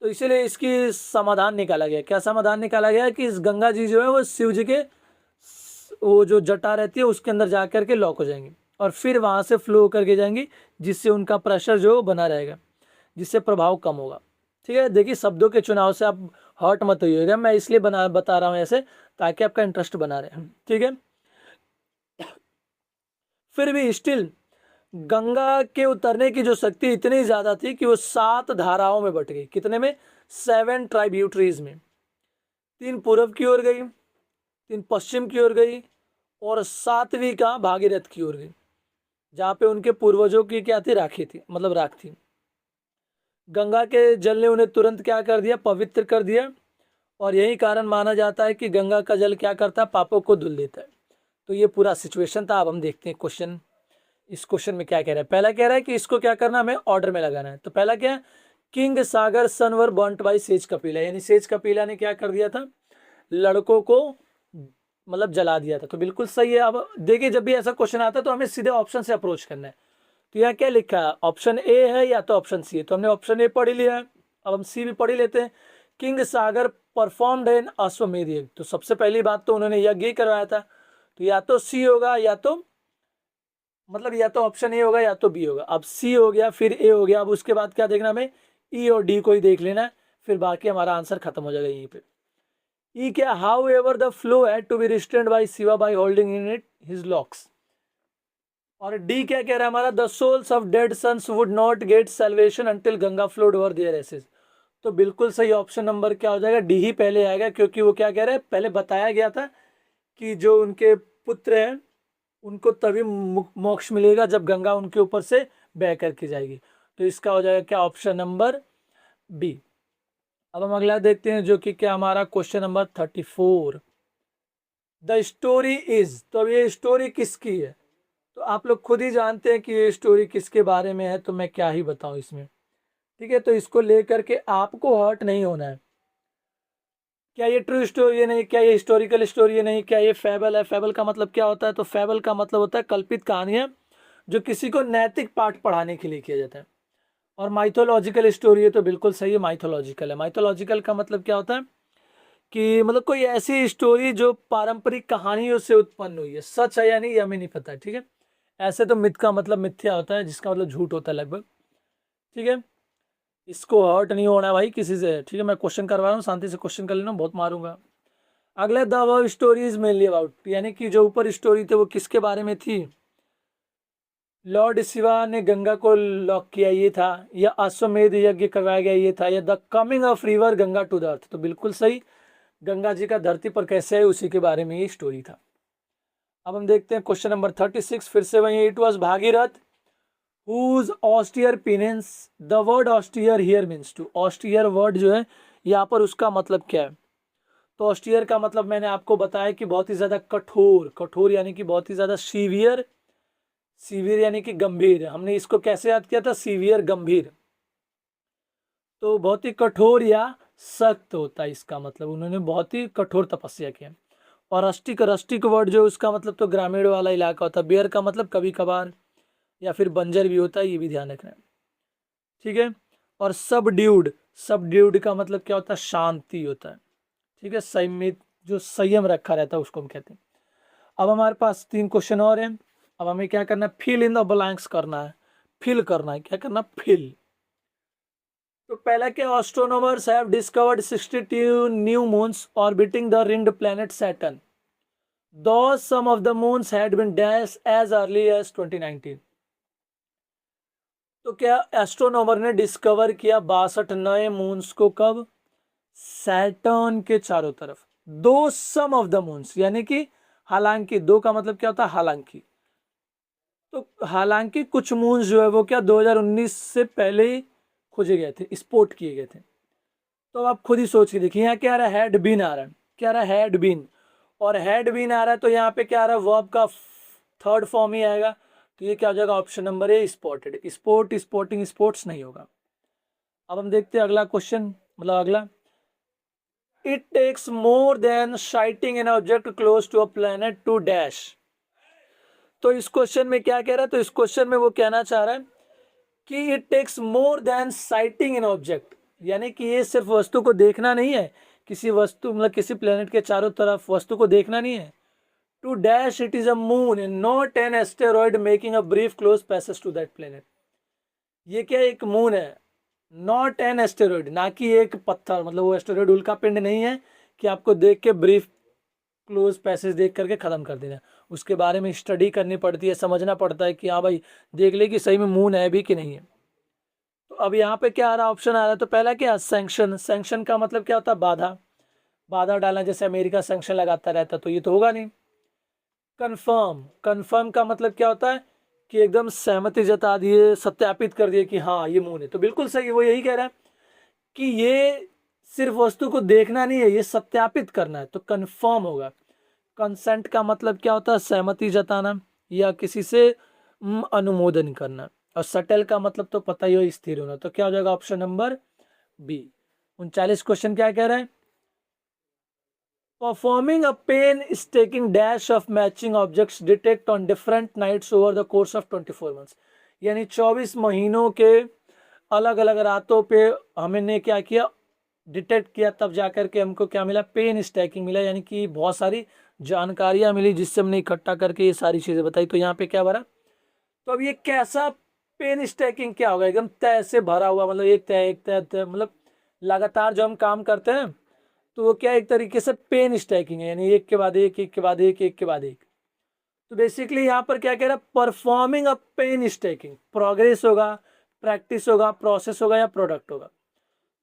Speaker 1: तो इसीलिए इसकी समाधान निकाला गया। क्या समाधान निकाला गया कि इस गंगा जी जो है वो शिव जी के वो जो जटा रहती है उसके अंदर जा करके लॉक हो जाएंगी और फिर वहाँ से फ्लो करके जाएंगी, जिससे उनका प्रेशर जो बना रहेगा, जिससे प्रभाव कम होगा। ठीक है, देखिए शब्दों के चुनाव से आप हर्ट मत होइएगा, मैं इसलिए बता रहा हूँ ऐसे ताकि आपका इंटरेस्ट बना रहे। ठीक है, फिर भी स्टिल गंगा के उतरने की जो शक्ति इतनी ज़्यादा थी कि वो 7 धाराओं में बट गई। कितने में, 7 ट्राइब्यूटरीज में। 3 पूर्व की ओर गई, 3 पश्चिम की ओर गई और 7वीं का भागीरथ की ओर गई, जहाँ पे उनके पूर्वजों की क्या थी, राखी थी, मतलब राख थी। गंगा के जल ने उन्हें तुरंत क्या कर दिया, पवित्र कर दिया। और यही कारण माना जाता है कि गंगा का जल क्या करता है, पापों को धुल देता है। तो ये पूरा सिचुएशन था। अब हम देखते हैं क्वेश्चन, इस क्वेश्चन में क्या कह रहा है। पहला कह रहा है कि इसको क्या करना, हमें ऑर्डर में लगाना है। तो पहला क्या है, king Sagar son were burnt by sage Kapila, यानी सेज कपिला ने क्या कर दिया था, लड़कों को मतलब जला दिया था। तो बिल्कुल सही है। अब देखिए जब भी ऐसा क्वेश्चन आता है तो हमें सीधे ऑप्शन से अप्रोच करना है। तो यहाँ क्या लिखा है, ऑप्शन ए है या तो ऑप्शन सी है। तो हमने ऑप्शन ए पढ़ ही लिया है, अब हम सी भी पढ़ ही लेते हैं। किंग सागर परफॉर्म्ड एन अश्वमेध यज्ञ, तो सबसे पहली बात तो उन्होंने यज्ञ ही करवाया था। तो या तो सी होगा या तो मतलब या तो ऑप्शन ए होगा या तो बी होगा। अब सी हो गया, फिर ए हो गया, अब उसके बाद क्या देखना हमें, ई और डी को ही देख लेना है, फिर बाकी हमारा आंसर खत्म हो जाएगा यहीं पे। ई क्या, however the flow had to be restrained by Shiva by holding in it his locks. और डी क्या कह रहा है हमारा, the souls of dead sons would not get salvation until Ganga flowed over their ashes. तो बिल्कुल सही ऑप्शन नंबर क्या हो जाएगा, डी ही पहले आएगा, क्योंकि वो क्या कह रहे हैं, पहले बताया गया था कि जो उनके पुत्र हैं उनको तभी मोक्ष मिलेगा जब गंगा उनके ऊपर से बह करके जाएगी। तो इसका हो जाएगा क्या, ऑप्शन नंबर बी। अब हम अगला देखते हैं जो कि क्या हमारा question number 34, the story is. तो अब ये स्टोरी किसकी है, तो आप लोग खुद ही जानते हैं कि ये स्टोरी किसके बारे में है, तो मैं क्या ही बताऊं इसमें। ठीक है, तो इसको लेकर के आपको हर्ट नहीं होना है। क्या ये ट्रू स्टोरी है? नहीं। क्या ये हिस्टोरिकल स्टोरी है? नहीं। क्या ये फैबल है? फैबल का मतलब क्या होता है? तो फैबल का मतलब होता है कल्पित कहानियां जो किसी को नैतिक पाठ पढ़ाने के लिए किया जाता है। और माइथोलॉजिकल स्टोरी है तो बिल्कुल सही है, माइथोलॉजिकल है। माइथोलॉजिकल का मतलब क्या होता है कि मतलब कोई ऐसी स्टोरी जो पारंपरिक कहानियों से उत्पन्न हुई है। सच है या नहीं ये हमें नहीं पता है, ठीक है। ऐसे तो मिथ का मतलब मिथ्या होता है, जिसका मतलब झूठ होता है लगभग, ठीक है। इसको हर्ट नहीं होना है भाई किसी से, ठीक है। मैं क्वेश्चन करवा रहा हूँ, शांति से क्वेश्चन कर लेना, बहुत मारूंगा। अगला, the above story is mainly about, यानी कि जो ऊपर स्टोरी थी वो किसके बारे में थी? लॉर्ड शिवा ने गंगा को लॉक किया ये था, या अश्वमेध यज्ञ करवाया गया ये था, या the coming of river Ganga to the earth? तो बिल्कुल सही, गंगा जी का धरती पर कैसे है उसी के बारे में ये स्टोरी था। अब हम देखते हैं क्वेश्चन नंबर 36, फिर से वही, it was Bhagirath whose austere penance, the word austere here means to, austere word जो है यहाँ पर उसका मतलब क्या है? तो austere का मतलब मैंने आपको बताया कि बहुत ही ज्यादा कठोर, कठोर यानी कि बहुत ही ज्यादा सीवियर, सीवियर यानी कि गंभीर। हमने इसको कैसे याद किया था? सीवियर, गंभीर। तो बहुत ही कठोर या सख्त होता है इसका मतलब, उन्होंने बहुत ही कठोर तपस्या किया। और रस्टिक, रस्टिक वर्ड जो उसका मतलब तो ग्रामीण वाला इलाका होता है। बेयर का मतलब कभी कभार या फिर बंजर भी होता है, ये भी ध्यान रखना है, ठीक है। और सब ड्यूड, सब ड्यूड का मतलब क्या होता है? शांति होता है, ठीक है। संयमित, जो संयम रखा रहता है उसको हम कहते हैं। अब हमारे पास 3 क्वेश्चन और हैं। अब हमें क्या करना है? फिल इन द ब्लैंक्स करना है, फिल करना है। क्या करना? फिल। तो पहला क्या, astronomers have discovered 62 new moons orbiting the ringed planet Saturn, though some of the moons had been dash as early as 2019। तो क्या एस्ट्रोनॉमर ने डिस्कवर किया 62 नए मून्स को? कब? सैटर्न के चारों तरफ। दो सम ऑफ द मून्स यानी कि हालांकि, दो का मतलब क्या होता है? हालांकि। तो हालांकि कुछ मून्स जो है वो क्या 2019 से पहले ही खोजे गए थे, स्पॉट किए गए थे। तो आप खुद ही सोच के देखिए, यहाँ क्या आ रहा है? हैड बीन आ रहा है। क्या आ रहा है? Had been. और हैड बीन आ रहा है तो यहाँ पे क्या आ रहा है? वर्ब का थर्ड फॉर्म ही आएगा। तो ये क्या हो जाएगा? Option number A, spotted. Sport, sporting, sports नहीं होगा। अब हम देखते हैं अगला क्वेश्चन, मतलब अगला, it takes more than sighting an object close to a planet to dash. तो इस क्वेश्चन में क्या कह रहा है? तो इस क्वेश्चन में वो कहना चाह रहा है कि it takes more than sighting an object, यानी कि ये सिर्फ वस्तु को देखना नहीं है, किसी वस्तु मतलब किसी प्लेनेट के चारों तरफ वस्तु को देखना नहीं है। To dash it is a moon and not an asteroid making a brief close passage to that planet. ये क्या एक मून है, नॉट एन एस्टेरॉइड, ना कि एक पत्थर, मतलब वो एस्टेरॉइड उल्का पिंड नहीं है कि आपको देख के ब्रीफ क्लोज पैसेज देख करके खत्म कर देना। उसके बारे में स्टडी करनी पड़ती है, समझना पड़ता है कि हाँ भाई देख ले कि सही में मून है भी कि नहीं है। तो अब यहाँ पे क्या आ रहा? ऑप्शन आ रहा है। तो पहला क्या? सैंक्शन। सैंक्शन का मतलब क्या होता है? बाधा, बाधा डालना, जैसे अमेरिका सैंक्शन लगाता रहता तो ये तो होगा नहीं। कंफर्म, कंफर्म का मतलब क्या होता है कि एकदम सहमति जता दिए, सत्यापित कर दिए कि हाँ ये मून है। तो बिल्कुल सही, वो यही कह रहा है कि ये सिर्फ वस्तु को देखना नहीं है, ये सत्यापित करना है, तो कंफर्म होगा। कंसेंट का मतलब क्या होता है? सहमति जताना या किसी से अनुमोदन करना। और सटल का मतलब तो पता ही हो, स्थिर होना। तो क्या हो जाएगा? Option number B. 39 क्वेश्चन क्या कह रहा है? Performing a painstaking dash of matching objects detect on different nights over the course of 24 months, यानी 24 महीनों के अलग अलग रातों पे हमने क्या किया? डिटेक्ट किया, तब जाकर के हमको क्या मिला? पेन स्टैकिंग मिला, यानी कि बहुत सारी जानकारियां मिली जिससे हमने इकट्ठा करके ये सारी चीजें बताई। तो यहाँ पे क्या भरा? तो अब ये कैसा पेन स्टैकिंग क्या होगा? एकदम तय से भरा हुआ, मतलब एक तय एक तय तय, मतलब लगातार जो हम काम करते हैं तो वो क्या एक तरीके से पेन स्टैकिंग है, यानी एक के बाद एक, एक के बाद एक, एक के बाद एक। तो बेसिकली यहाँ पर क्या कह रहा है? Performing a pen stacking, progress होगा, प्रैक्टिस होगा, प्रोसेस होगा या प्रोडक्ट होगा।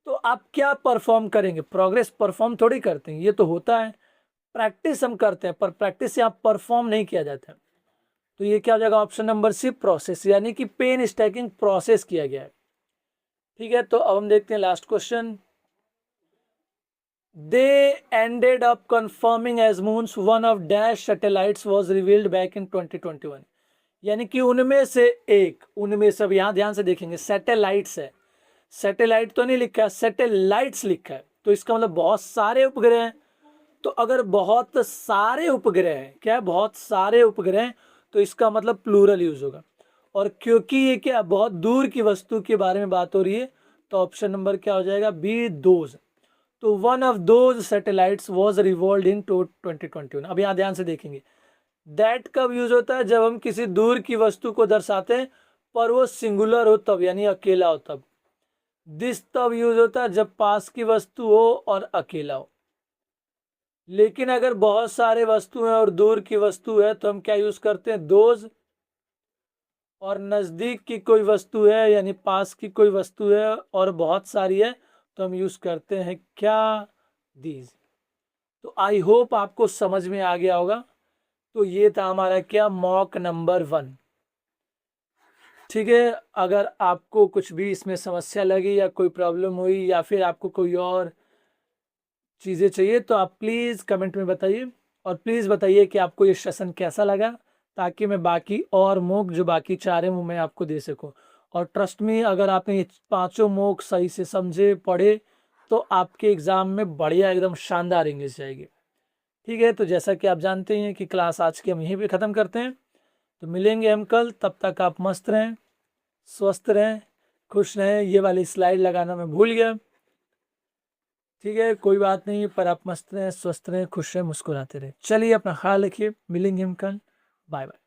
Speaker 1: तो आप क्या परफॉर्म करेंगे? प्रोग्रेस परफॉर्म थोड़ी करते हैं, ये तो होता है प्रैक्टिस हम करते हैं, पर प्रैक्टिस से आप परफॉर्म नहीं किया जाता है। तो ये क्या हो जाएगा? ऑप्शन नंबर सी, प्रोसेस, यानी कि पेन स्टैकिंग प्रोसेस किया गया है, ठीक है। तो अब हम देखते हैं last question. They ended up confirming as moons. One of Dash satellites was revealed back in 2021, यानी कि उनमें से एक, उनमें सब, यहां ध्यान से देखेंगे सैटेलाइट्स है, सैटेलाइट तो नहीं लिखा है, सैटेलाइट्स लिखा है। तो इसका मतलब बहुत सारे उपग्रह हैं। तो अगर बहुत सारे उपग्रह हैं, क्या है, बहुत सारे उपग्रह हैं, तो इसका मतलब प्लूरल यूज होगा। और क्योंकि ये क्या बहुत दूर की वस्तु के बारे में बात हो रही है, तो ऑप्शन नंबर क्या हो जाएगा, बी, दोज। तो one of those satellites was revolved in 2021। अब यहाँ ध्यान से देखेंगे, दैट कब यूज होता है, जब हम किसी दूर की वस्तु को दर्शाते हैं पर वो सिंगुलर हो तब, यानी अकेला हो तब। दिस तब यूज होता है जब पास की वस्तु हो और अकेला हो। लेकिन अगर बहुत सारे वस्तु हैं और दूर की वस्तु है तो हम क्या यूज करते हैं, दोज। और नजदीक की कोई वस्तु है यानी पास की कोई वस्तु है और बहुत सारी है तो हम यूज करते हैं क्या, दीज। तो आई होप आपको समझ में आ गया होगा। तो ये था हमारा क्या, मॉक नंबर 1। ठीक है, अगर आपको कुछ भी इसमें समस्या लगी या कोई प्रॉब्लम हुई या फिर आपको कोई और चीज़ें चाहिए तो आप प्लीज़ कमेंट में बताइए। और प्लीज़ बताइए कि आपको ये सेशन कैसा लगा, ताकि मैं बाकी और मॉक जो बाकी 4 हैं वो मैं आपको दे सकूं। और ट्रस्ट मी, अगर आपने ये 5 मॉक सही से समझे पढ़े तो आपके एग्ज़ाम में बढ़िया एकदम शानदार इंग्लिश जाएगी। ठीक है, तो जैसा कि आप जानते हैं कि क्लास आज की हम यहीं पे ख़त्म करते हैं। तो मिलेंगे हम कल, तब तक आप मस्त रहें, स्वस्थ रहें, खुश रहें। ये वाली स्लाइड लगाना मैं भूल गया। ठीक है, कोई बात नहीं, पर आप मस्त रहें, स्वस्थ रहें, खुश रहें, मुस्कुराते रहें। चलिए, अपना ख्याल रखिए, मिलेंगे हम कल। Bye bye.